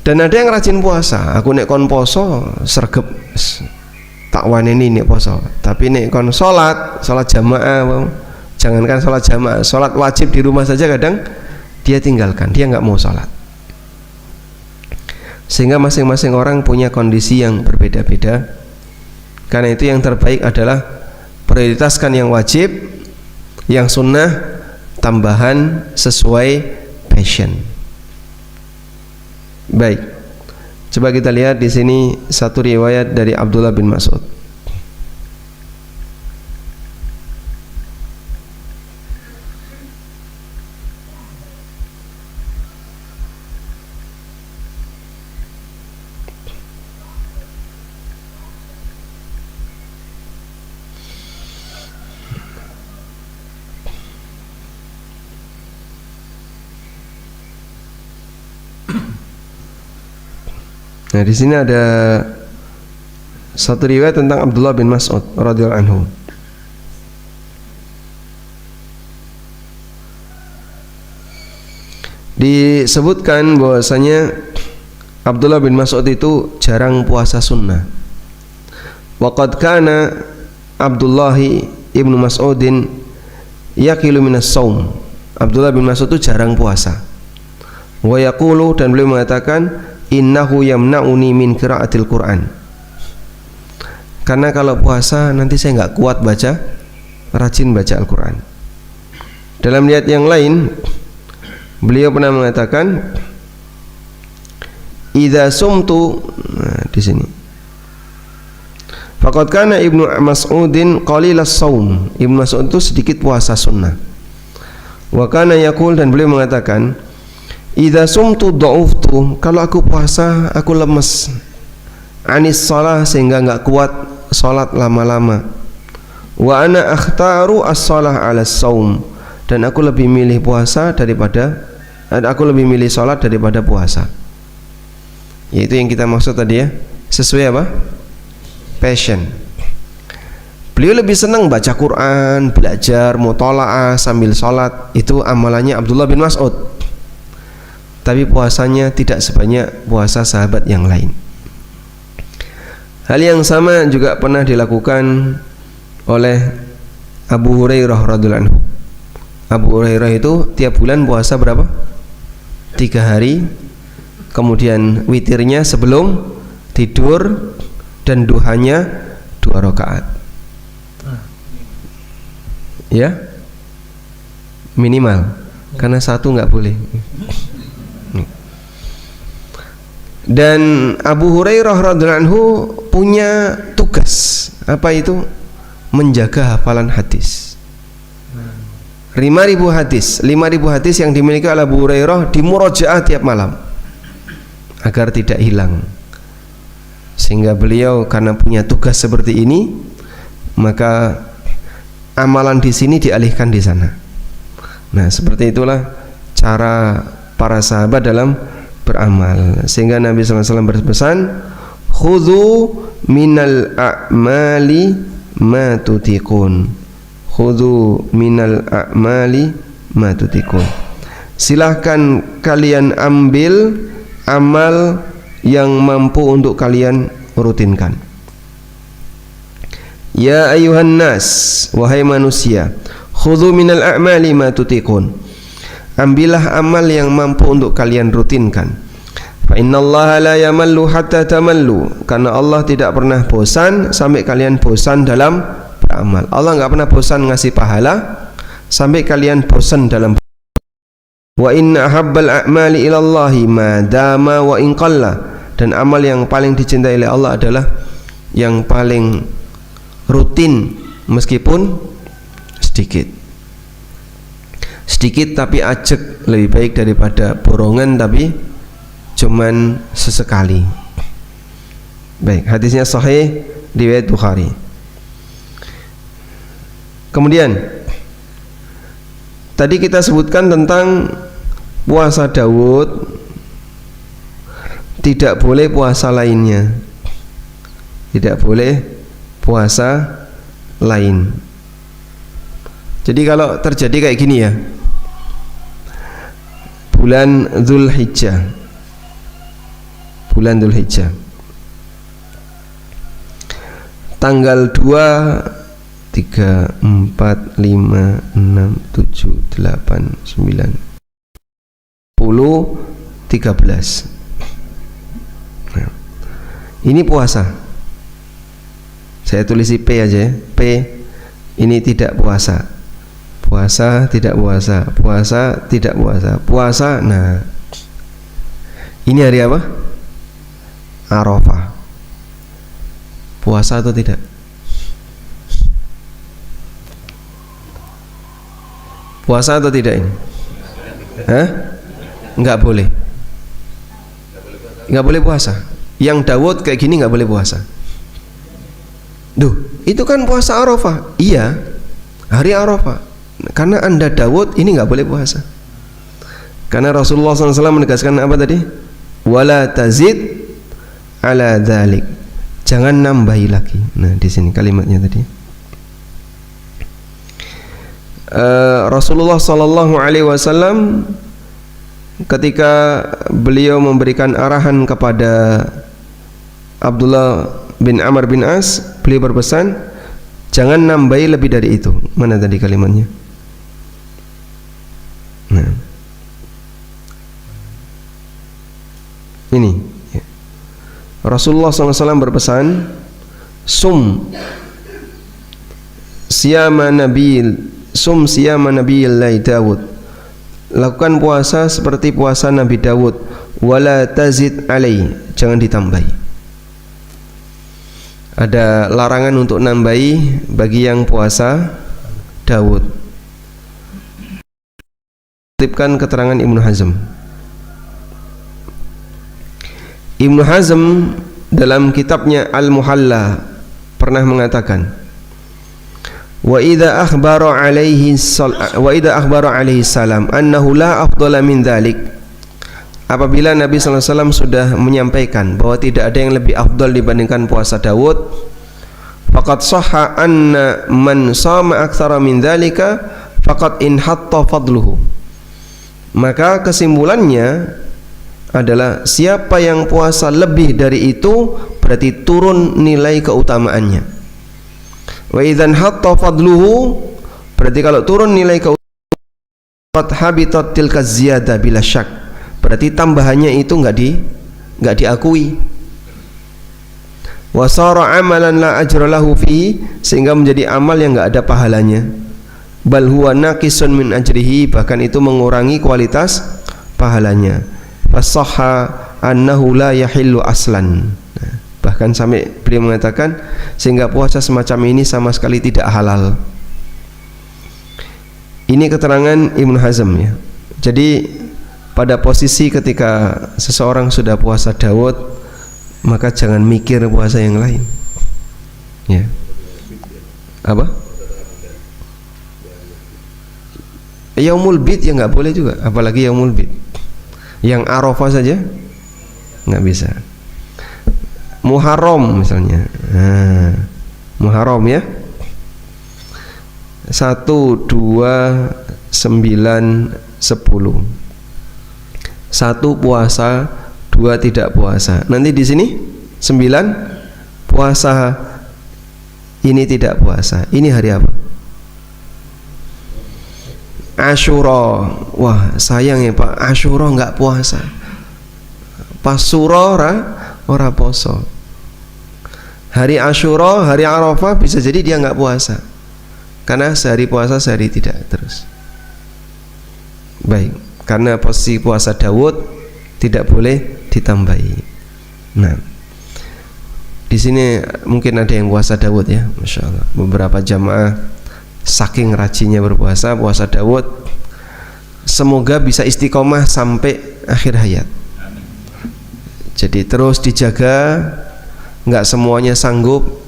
Dan ada yang rajin puasa, aku nek kon poso sergep tak waneni nek poso, tapi nek kon sholat jamaah, jangankan sholat jamaah, sholat wajib di rumah saja kadang dia tinggalkan, dia nggak mau sholat. Sehingga masing-masing orang punya kondisi yang berbeda-beda. Karena itu yang terbaik adalah prioritaskan yang wajib, yang sunnah tambahan sesuai passion. Baik, coba kita lihat di sini satu riwayat dari Abdullah bin Mas'ud. Nah, di sini ada satu riwayat tentang Abdullah bin Mas'ud radhiyallahu anhu. Disebutkan bahwasanya Abdullah bin Mas'ud itu jarang puasa sunnah. Wa qad kana Abdullah ibnu Mas'udin yaqilu minas shaum. Abdullah bin Mas'ud itu jarang puasa. Wa yaqulu, dan beliau mengatakan, innahu yamna'uni min qiraatil Qur'an. Karena kalau puasa nanti saya nggak kuat rajin baca Al-Quran. Dalam riwayat yang lain beliau pernah mengatakan, idza sumtu, di sini, faqad kana Ibnu Mas'udin qalilas shaum. Ibnu Mas'ud itu sedikit puasa sunnah. Wa kana yaqul, dan beliau mengatakan, idza sumtu dha'uftu, kalau aku puasa aku lemes, anis shalah, sehingga enggak kuat salat lama-lama. Wa ana akhtaru as-shalah 'ala as-shaum, dan aku lebih milih salat daripada puasa. Yaitu yang kita maksud tadi ya, sesuai apa? Passion. Beliau lebih senang baca Quran, belajar muthala'ah sambil salat, itu amalannya Abdullah bin Mas'ud. Tapi puasanya tidak sebanyak puasa sahabat yang lain. Hal yang sama juga pernah dilakukan oleh Abu Hurairah radhiyallahu anhu. Abu Hurairah itu tiap bulan puasa berapa? 3 hari. Kemudian witirnya sebelum tidur, dan duhanya 2 rakaat. Ya, minimal, karena 1 nggak boleh. Dan Abu Hurairah radhiyallahu anhu punya tugas, apa itu? Menjaga hafalan hadis. 5.000 hadis yang dimiliki oleh Abu Hurairah dimurajaah tiap malam agar tidak hilang. Sehingga beliau karena punya tugas seperti ini, maka amalan di sini dialihkan di sana. Nah, seperti itulah cara para sahabat dalam beramal. Sehingga Nabi SAW berpesan, khudhu minal a'mali ma tutiqun, khudhu minal a'mali ma tutiqun, silahkan kalian ambil amal yang mampu untuk kalian rutinkan. Ya ayuhan nas, wahai manusia, khudhu minal a'mali ma tutiqun, ambillah amal yang mampu untuk kalian rutinkan. Fa innallaha la yamallu hatta tamallu, karena Allah tidak pernah bosan sampai kalian bosan dalam beramal. Allah enggak pernah bosan ngasih pahala sampai kalian bosan dalam. Wa inna ahabbal a'mali ilallahi ma dama wa in qalla, dan amal yang paling dicintai oleh Allah adalah yang paling rutin meskipun sedikit. Sedikit tapi ajek lebih baik daripada borongan tapi cuman sesekali. Baik, hadisnya sahih riwayat Bukhari. Kemudian tadi kita sebutkan tentang puasa Daud, tidak boleh puasa lainnya. Tidak boleh puasa lain. Jadi kalau terjadi kayak gini ya, bulan Dzulhijjah, tanggal 2, 3, 4, 5, 6, 7, 8, 9, 10, 13. Nah, ini puasa. Saya tulis P aja ya. P ini tidak puasa. Puasa, tidak puasa. Puasa, tidak puasa. Puasa. Nah, ini hari apa? Arafah. Puasa atau tidak? Puasa atau tidak ini? Hah? Enggak boleh. Enggak boleh puasa. Yang Daud kayak gini enggak boleh puasa. Duh, itu kan puasa Arafah. Iya, hari Arafah. Karena Anda Daud ini enggak boleh puasa. Karena Rasulullah SAW menegaskan apa tadi? Wala tazid ala dzalik. Jangan nambahi lagi. Nah, di sini kalimatnya tadi. Rasulullah Sallallahu Alaihi Wasallam ketika beliau memberikan arahan kepada Abdullah bin Amr bin As, beliau berpesan jangan nambahi lebih dari itu. Mana tadi kalimatnya? Nah, ini Rasulullah SAW berpesan sum siyama nabiyyillahi Dawud, lakukan puasa seperti puasa Nabi Dawud, wala tazid alai, jangan ditambahi. Ada larangan untuk nambahi bagi yang puasa Dawud. Kutipkan keterangan Ibnu Hazm. Ibnu Hazm dalam kitabnya Al-Muhalla pernah mengatakan, wa idza akhbara alaihi salam annahu la afdala min dzalik, apabila Nabi sallallahu alaihi wasallam sudah menyampaikan bahwa tidak ada yang lebih afdal dibandingkan puasa Daud, faqad sahha anna man shama aktsara min dzalika faqad inhatta fadluhu, maka kesimpulannya adalah siapa yang puasa lebih dari itu berarti turun nilai keutamaannya. Wa idzan hatta fadluhu, berarti kalau turun nilai keutamaannya, habitat tilka ziyadah bila syak, berarti tambahannya itu enggak diakui. Wa sara amalan la ajra lahu fi, sehingga menjadi amal yang enggak ada pahalanya. Bal huwa naqisun min ajrihi, bahkan itu mengurangi kualitas pahalanya. Fasahha annahu la yahillu aslan. Bahkan sampai beliau mengatakan sehingga puasa semacam ini sama sekali tidak halal. Ini keterangan Ibnu Hazm ya. Jadi pada posisi ketika seseorang sudah puasa Daud, maka jangan mikir puasa yang lain. Ya. Apa? Yaumul Bid ya nggak boleh juga, apalagi Yaumul Bid. Yang Arafah saja nggak bisa. Muharram misalnya, Muharram ya, 1, 2, 9, 10. 1 puasa, 2 tidak puasa. Nanti di sini 9 puasa, ini tidak puasa. Ini hari apa? Asyura. Wah sayang ya Pak, Asyura nggak puasa. Pas Suro ora poso. Hari Asyura, hari Arafah bisa jadi dia nggak puasa, karena sehari puasa sehari tidak terus. Baik, karena posisi puasa Daud tidak boleh ditambahi. Nah, di sini mungkin ada yang puasa Daud ya, masya Allah. Beberapa jamaah saking rajinnya berpuasa, puasa Daud, semoga bisa istiqomah sampai akhir hayat. Jadi terus dijaga, nggak semuanya sanggup.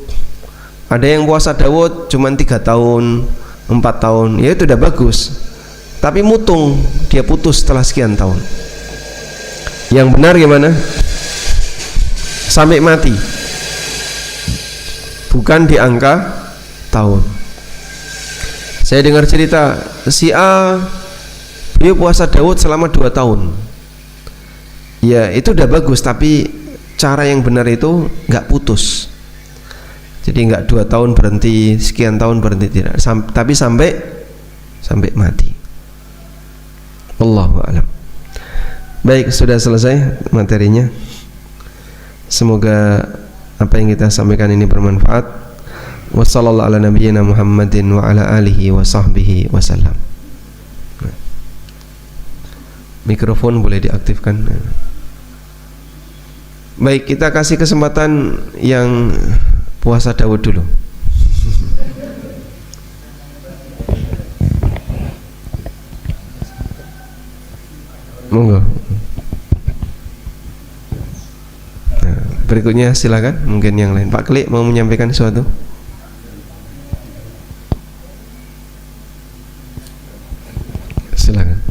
Ada yang puasa Daud cuma 3 tahun, 4 tahun, ya itu udah bagus. Tapi mutung, dia putus setelah sekian tahun. Yang benar gimana? Sampai mati, bukan di angka tahun. Saya dengar cerita si A, dia puasa Daud selama 2 tahun. Ya itu udah bagus, tapi cara yang benar itu nggak putus. Jadi nggak 2 tahun berhenti, sekian tahun berhenti, tidak. Tapi sampai mati. Allahu a'lam. Baik, sudah selesai materinya. Semoga apa yang kita sampaikan ini bermanfaat. Wassallallahu ala nabiyyina Muhammadin wa ala alihi wa sahbihi wasallam. Mikrofon boleh diaktifkan. Baik, kita kasih kesempatan yang puasa Daud dulu. Monggo. Nah, berikutnya silakan, mungkin yang lain. Pak Klik mau menyampaikan sesuatu? Silakan.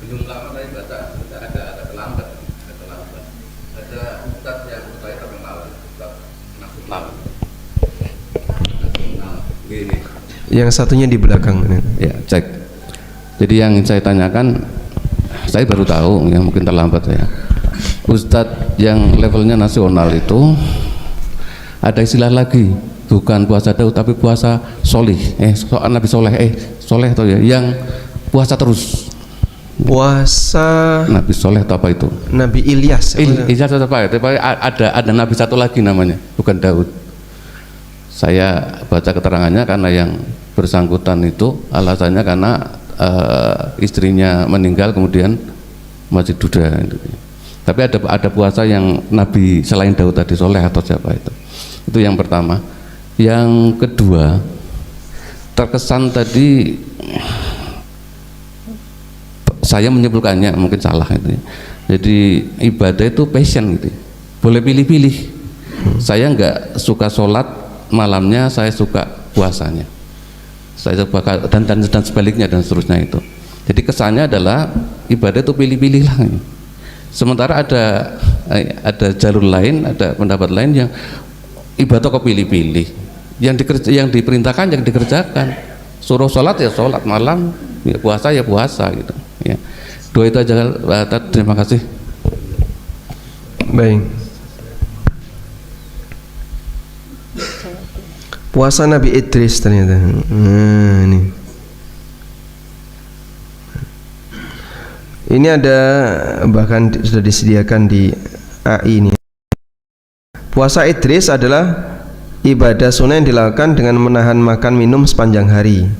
Belum lama tadi baca ada terlambat. Ada ustaz yang saya terkenal, Ustaz nasional. Gini. Yang satunya di belakang. Ya, cek. Jadi yang saya tanyakan, saya baru tahu, yang mungkin terlambat ya. Ustadz yang levelnya nasional itu ada istilah lagi, bukan puasa Daud tapi puasa Solih. Soal Nabi Soleh atau ya, yang puasa terus. Puasa Nabi Soleh atau apa itu? Nabi Ilyas. Ilyas atau apa? Tapi ada Nabi satu lagi namanya, bukan Daud. Saya baca keterangannya karena yang bersangkutan itu alasannya karena istrinya meninggal kemudian masih duda. Tapi ada puasa yang Nabi selain Daud tadi, Soleh atau siapa itu. Itu yang pertama. Yang kedua, terkesan tadi saya menyimpulkannya mungkin salah itu. Jadi ibadah itu passion gitu. Boleh pilih-pilih. Saya nggak suka sholat malamnya, saya suka puasanya. Saya suka dan sebaliknya dan seterusnya itu. Jadi kesannya adalah ibadah itu pilih-pilih lah. Sementara ada jalur lain, ada pendapat lain yang ibadah kok pilih-pilih. Yang diperintahkan yang dikerjakan. Suruh sholat ya sholat, malam ya puasa gitu. Ya. Dua itu aja. Terima kasih. Baik. Puasa Nabi Idris ternyata. Ini ada, bahkan sudah disediakan di AI ini. Puasa Idris adalah ibadah sunnah yang dilakukan dengan menahan makan minum sepanjang hari.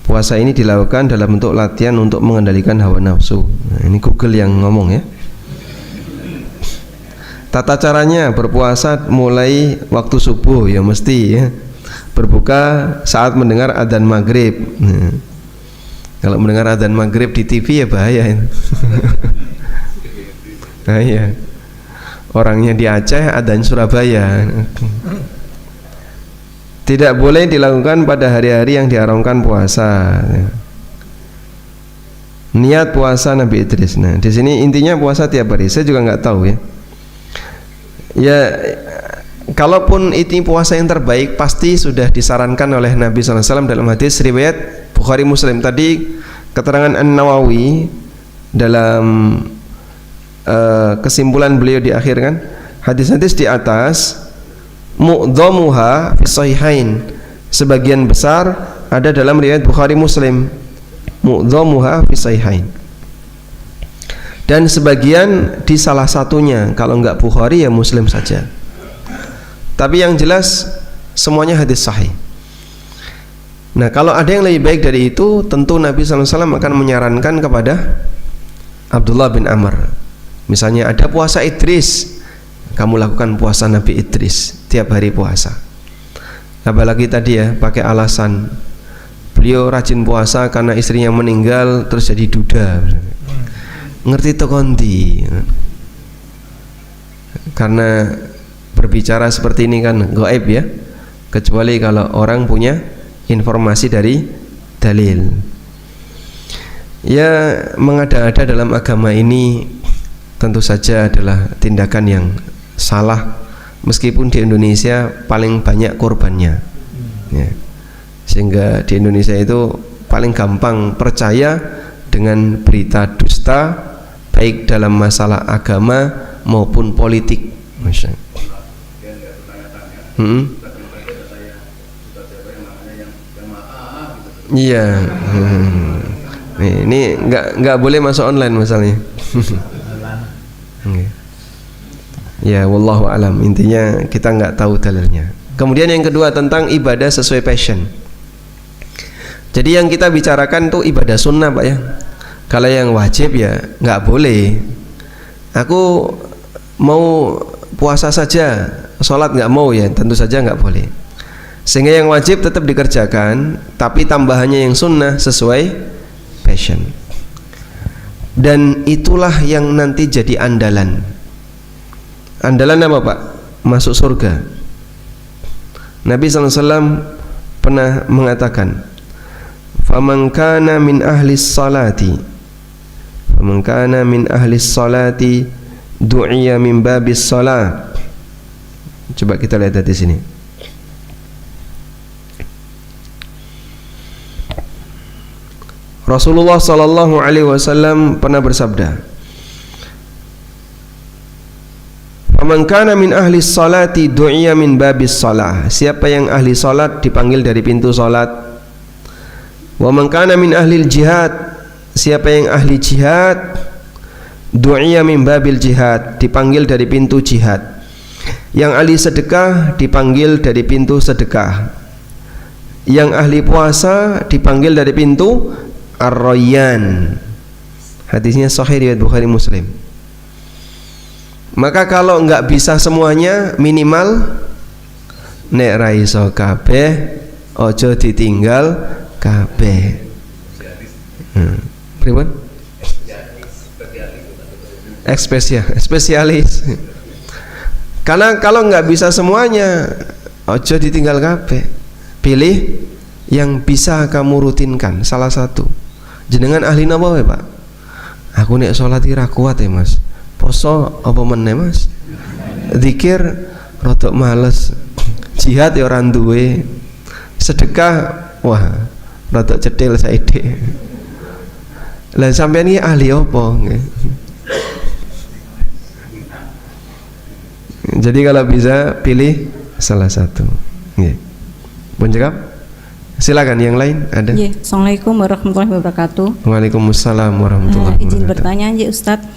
Puasa ini dilakukan dalam bentuk latihan untuk mengendalikan hawa nafsu. Nah, ini Google yang ngomong ya. Tata caranya berpuasa mulai waktu subuh ya mesti ya. Berbuka saat mendengar adzan maghrib. Nah, kalau mendengar adzan maghrib di TV ya bahaya. Nah, iya. Orangnya di Aceh, adzan Surabaya. Tidak boleh dilakukan pada hari-hari yang diharamkan puasa. Niat puasa Nabi Idris. Nah, di sini intinya puasa tiap hari. Saya juga nggak tahu ya. Ya, kalaupun itu puasa yang terbaik, pasti sudah disarankan oleh Nabi SAW dalam hadis riwayat Bukhari Muslim. Tadi keterangan An-Nawawi dalam kesimpulan beliau di akhir kan, hadis-hadis di atas mu'dhamuha fi sahihain, sebagian besar ada dalam riwayat Bukhari Muslim, mu'dhamuha fi sahihain, dan sebagian di salah satunya. Kalau enggak Bukhari ya Muslim saja, tapi yang jelas semuanya hadis sahih. Nah, kalau ada yang lebih baik dari itu, tentu Nabi SAW akan menyarankan kepada Abdullah bin Amr. Misalnya ada puasa Idris, kamu lakukan puasa Nabi Idris, tiap hari puasa. Apalagi tadi ya, pakai alasan beliau rajin puasa karena istrinya meninggal terus jadi duda. Ngerti to kondi. Karena berbicara seperti ini kan gaib ya, kecuali kalau orang punya informasi dari dalil. Ya, mengada-ada dalam agama ini tentu saja adalah tindakan yang salah, meskipun di Indonesia paling banyak korbannya ya. Sehingga di Indonesia itu paling gampang percaya dengan berita dusta, baik dalam masalah agama maupun politik. Masya. Iya. Ini nggak boleh masuk online masalahnya. Ya, wallahu alam. Intinya kita nggak tahu dalilnya. Kemudian yang kedua tentang ibadah sesuai passion. Jadi yang kita bicarakan tuh ibadah sunnah, Pak ya. Kalau yang wajib ya nggak boleh. Aku mau puasa saja, sholat nggak mau ya, tentu saja nggak boleh. Sehingga yang wajib tetap dikerjakan, tapi tambahannya yang sunnah sesuai passion. Dan itulah yang nanti jadi andalan. Andalan apa, Pak? Masuk surga. Nabi SAW pernah mengatakan, "Faman kana min ahli salati, faman kana min ahli salati du'iya min babis salat." Coba kita lihat di sini. Rasulullah sallallahu alaihi wasallam pernah bersabda, "Faman kana min ahli salati du'iya min babis salah." Siapa yang ahli salat dipanggil dari pintu salat. Wa man kana min ahli jihad, siapa yang ahli jihad, du'iya min babil jihad, dipanggil dari pintu jihad. Yang ahli sedekah dipanggil dari pintu sedekah. Yang ahli puasa dipanggil dari pintu Ar-Rayyan. Hadisnya sahih riwayat Bukhari Muslim. Maka kalau enggak bisa semuanya, minimal nek ra iso kabeh aja ditinggal kabeh. Pripun? Spesialis. Karena kalau enggak bisa semuanya, aja ditinggal kabeh. Pilih yang bisa kamu rutinkan salah satu. Jenengan ahli napa wae, Pak? Aku nek salat ora kuat ya, Mas. Poso apa meneh, Mas? Zikir rodok males. Jihad ya ora duwe. Sedekah wah, rodok cetil saiki. Lah sampean iki ahli apa nggih? Jadi kalau bisa pilih salah satu. Nggih. Pun jawab? Silakan yang lain ada. Ya, Assalamualaikum warahmatullahi wabarakatuh. Waalaikumsalam warahmatullahi wabarakatuh. Izin bertanya aja Ustadz.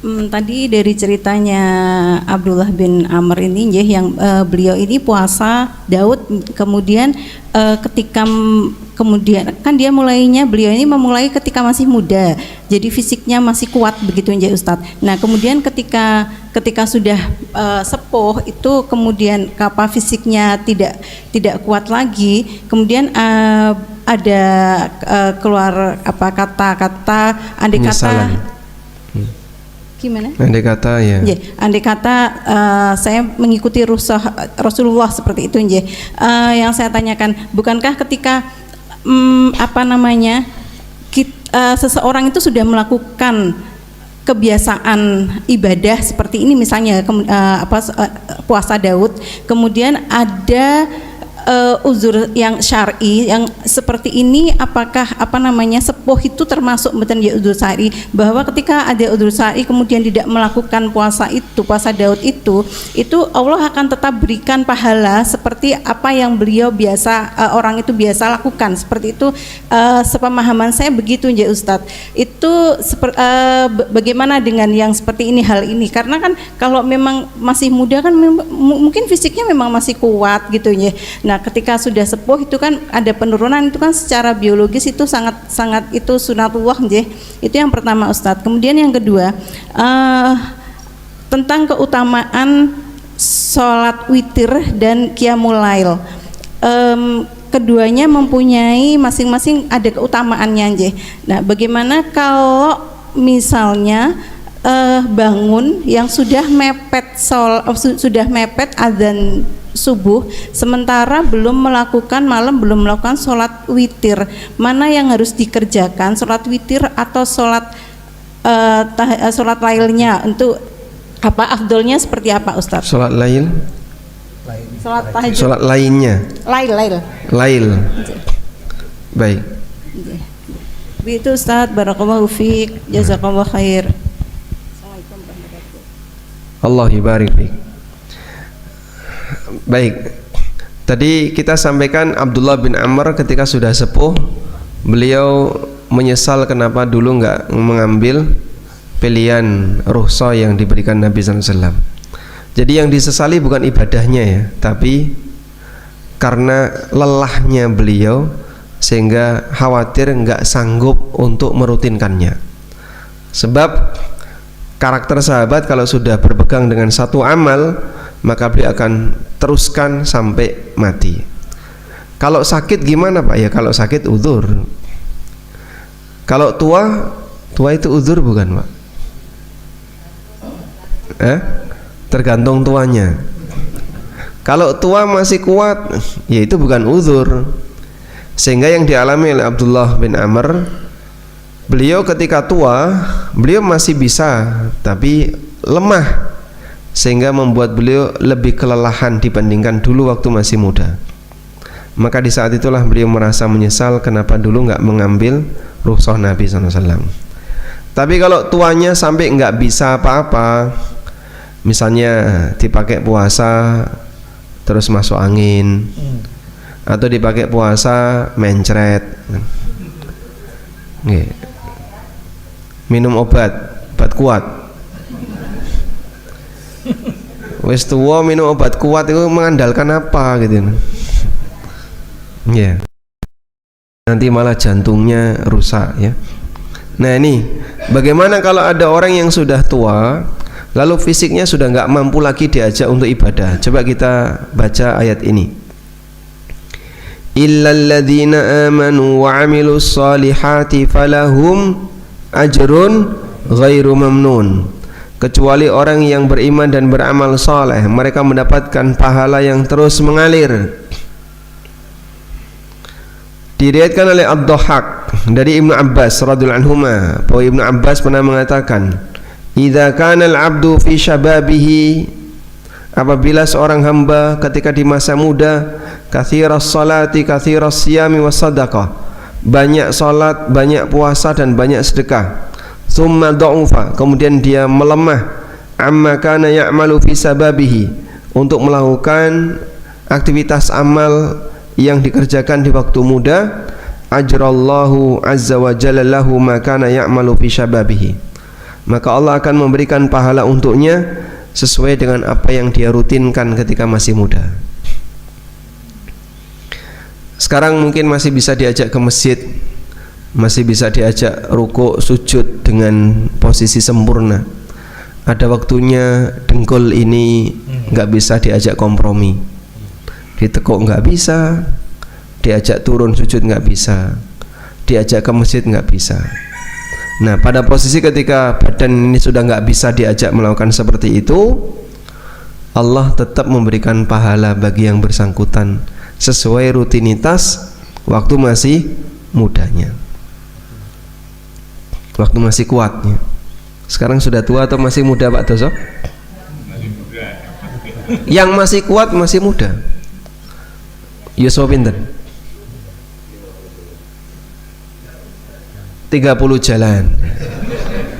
Tadi dari ceritanya Abdullah bin Amr ini yang beliau ini puasa Daud, kemudian ketika kemudian kan dia mulainya, beliau ini memulai ketika masih muda, jadi fisiknya masih kuat begitu ya Ustadz. Nah kemudian ketika sudah sepuh itu kemudian kapal fisiknya tidak kuat lagi, kemudian ada keluar apa kata-kata andai kata gimana? Andai kata ya. Andai kata saya mengikuti Rasulullah seperti itu yang saya tanyakan, bukankah ketika seseorang itu sudah melakukan kebiasaan ibadah seperti ini, misalnya puasa Daud, kemudian ada uzur yang syar'i yang seperti ini, apakah sepuh itu termasuk betul ya uzur syar'i, bahwa ketika ada uzur syar'i kemudian tidak melakukan puasa Daud itu Allah akan tetap berikan pahala seperti apa yang beliau orang itu biasa lakukan, seperti itu. Sepemahaman saya begitu ya Ustadz. Itu bagaimana dengan yang seperti ini, hal ini, karena kan kalau memang masih muda kan mungkin fisiknya memang masih kuat gitu ya. Nah Nah, ketika sudah sepuh itu kan ada penurunan, itu kan secara biologis itu sangat itu sunatullah nggih. Itu yang pertama Ustadz. Kemudian yang kedua, tentang keutamaan sholat witir dan qiyamul lail. Keduanya mempunyai masing-masing ada keutamaannya nggih. Nah, bagaimana kalau misalnya bangun yang sudah mepet sudah mepet azan subuh, sementara belum melakukan sholat witir, mana yang harus dikerjakan, sholat witir atau sholat lailnya? Untuk apa afdolnya seperti apa Ustaz? Sholat lail, Sholat tahajud, sholat lainnya, lail. Baik. Begitu Ustaz, barakallahu fiik, jazakallahu khair. Allah barik fiik. Baik. Tadi kita sampaikan Abdullah bin Amr ketika sudah sepuh, beliau menyesal kenapa dulu enggak mengambil pilihan rukhsah yang diberikan Nabi SAW. Jadi yang disesali bukan ibadahnya ya, tapi karena lelahnya beliau sehingga khawatir enggak sanggup untuk merutinkannya. Sebab karakter sahabat kalau sudah berpegang dengan satu amal, maka beliau akan teruskan sampai mati. Kalau sakit gimana Pak? Ya kalau sakit uzur. Kalau tua itu uzur bukan Pak? Tergantung tuanya. Kalau tua masih kuat, ya itu bukan uzur. Sehingga yang dialami oleh Abdullah bin Amr, beliau ketika tua, beliau masih bisa, tapi lemah, sehingga membuat beliau lebih kelelahan dibandingkan dulu waktu masih muda. Maka di saat itulah beliau merasa menyesal kenapa dulu nggak mengambil rukhsah Nabi SAW. Tapi kalau tuanya sampai nggak bisa apa-apa, misalnya dipakai puasa terus masuk angin, atau dipakai puasa mencret, minum obat kuat, wis tua minum obat kuat itu mengandalkan apa gitu ya, nanti malah jantungnya rusak ya. Nah ini bagaimana kalau ada orang yang sudah tua lalu fisiknya sudah nggak mampu lagi diajak untuk ibadah? Coba kita baca ayat ini. Illal ladzina amanu wa 'amilus solihati falahum ajrun ghairu mamnun. Kecuali orang yang beriman dan beramal saleh, mereka mendapatkan pahala yang terus mengalir. Diriwayatkan oleh Ad-Dhahhak dari Ibnu Abbas radhiyallahu anhuma, bahwa Ibnu Abbas pernah mengatakan, idza kana al-'abdu fi syababihi, apabila seorang hamba ketika di masa muda, kathiras salati kathiras siyami was sadaqah, banyak salat, banyak puasa dan banyak sedekah. Thumma dha'ufa, kemudian dia melemah, amma kana ya'malu fi sababihi, untuk melakukan aktivitas amal yang dikerjakan di waktu muda, ajrallahu azza wa jalla lahu ma kana ya'malu fi syababihi, maka Allah akan memberikan pahala untuknya sesuai dengan apa yang dia rutinkan ketika masih muda. Sekarang mungkin masih bisa diajak ke masjid, masih bisa diajak rukuk sujud dengan posisi sempurna. Ada waktunya dengkul ini nggak bisa diajak kompromi, ditekuk nggak bisa, diajak turun sujud nggak bisa, diajak ke masjid nggak bisa. Nah, pada posisi ketika badan ini sudah nggak bisa diajak melakukan seperti itu, Allah tetap memberikan pahala bagi yang bersangkutan sesuai rutinitas waktu masih mudanya, waktu masih kuatnya. Sekarang sudah tua atau masih muda Pak Doso? Yang masih kuat masih muda. Yusuf pinten? 30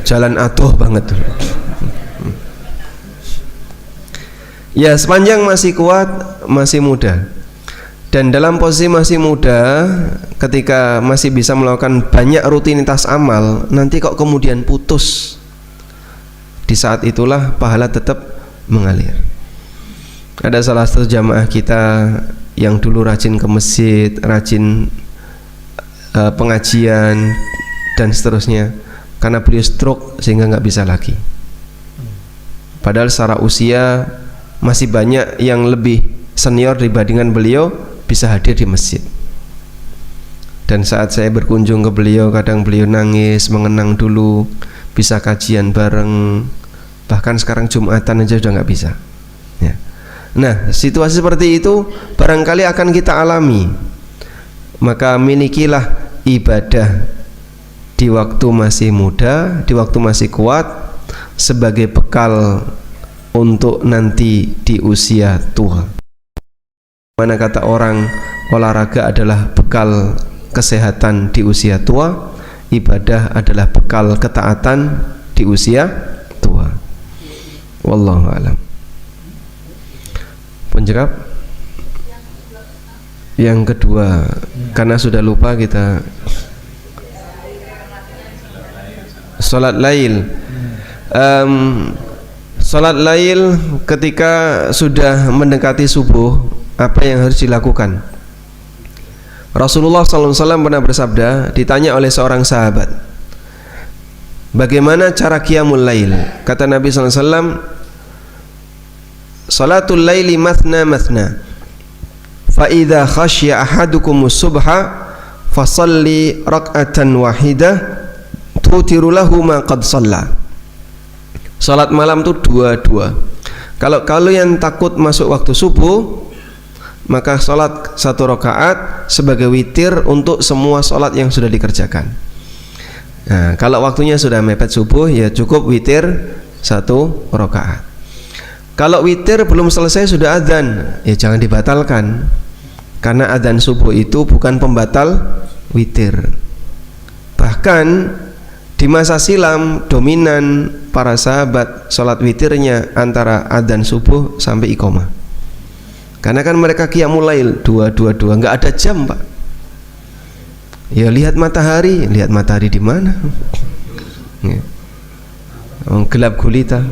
jalan atuh banget. Ya, sepanjang masih kuat, masih muda. Dan dalam posisi masih muda, ketika masih bisa melakukan banyak rutinitas amal, nanti kok kemudian putus, di saat itulah pahala tetap mengalir. Ada salah satu jamaah kita yang dulu rajin ke masjid, rajin pengajian dan seterusnya, karena beliau stroke sehingga nggak bisa lagi. Padahal secara usia masih banyak yang lebih senior dibandingkan beliau bisa hadir di masjid. Dan saat saya berkunjung ke beliau, kadang beliau nangis, mengenang dulu, bisa kajian bareng, bahkan sekarang Jumatan aja sudah nggak bisa ya. Nah, situasi seperti itu barangkali akan kita alami. Maka milikilah ibadah di waktu masih muda, di waktu masih kuat, sebagai bekal untuk nanti di usia tua. Mana kata orang, olahraga adalah bekal kesehatan di usia tua, ibadah adalah bekal ketaatan di usia tua. Wallahu a'lam. Penjawab yang kedua, karena sudah lupa kita, salat lail. Salat lail ketika sudah mendekati subuh, apa yang harus dilakukan? Rasulullah SAW pernah bersabda, ditanya oleh seorang sahabat, bagaimana cara qiyamul lail? Kata Nabi SAW, salatul laili mathna mathna, fa idza khasya ahadukumus subha fasalli rak'atan wahidah tutiru lahu ma qad shalla. Salat malam itu dua-dua. Kalau kalian takut masuk waktu subuh, maka salat satu rakaat sebagai witir untuk semua salat yang sudah dikerjakan. Nah, kalau waktunya sudah mepet subuh, ya cukup witir satu rakaat. Kalau witir belum selesai sudah adzan, ya jangan dibatalkan, karena adzan subuh itu bukan pembatal witir. Bahkan di masa silam dominan para sahabat salat witirnya antara adzan subuh sampai iqamah. Karena kan mereka qiyamul lail dua, nggak ada jam, Pak. Ya lihat matahari di mana? Gelap gulita.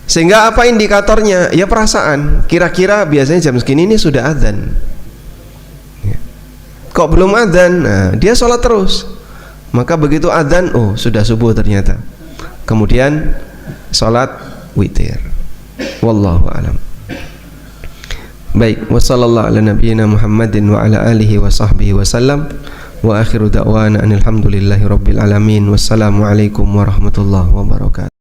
Sehingga apa indikatornya? Ya perasaan. Kira-kira biasanya jam segini ini sudah adzan. Kok belum adzan? Nah, dia sholat terus. Maka begitu adzan, oh sudah subuh ternyata. Kemudian sholat witir. Wallahu a'lam. Baik, wassallallahu ala nabiyyina Muhammadin wa ala alihi wa sahbihi wasallam. Wa akhiru da'wana alhamdulillahi rabbil alamin. Wassalamualaikum warahmatullahi wabarakatuh.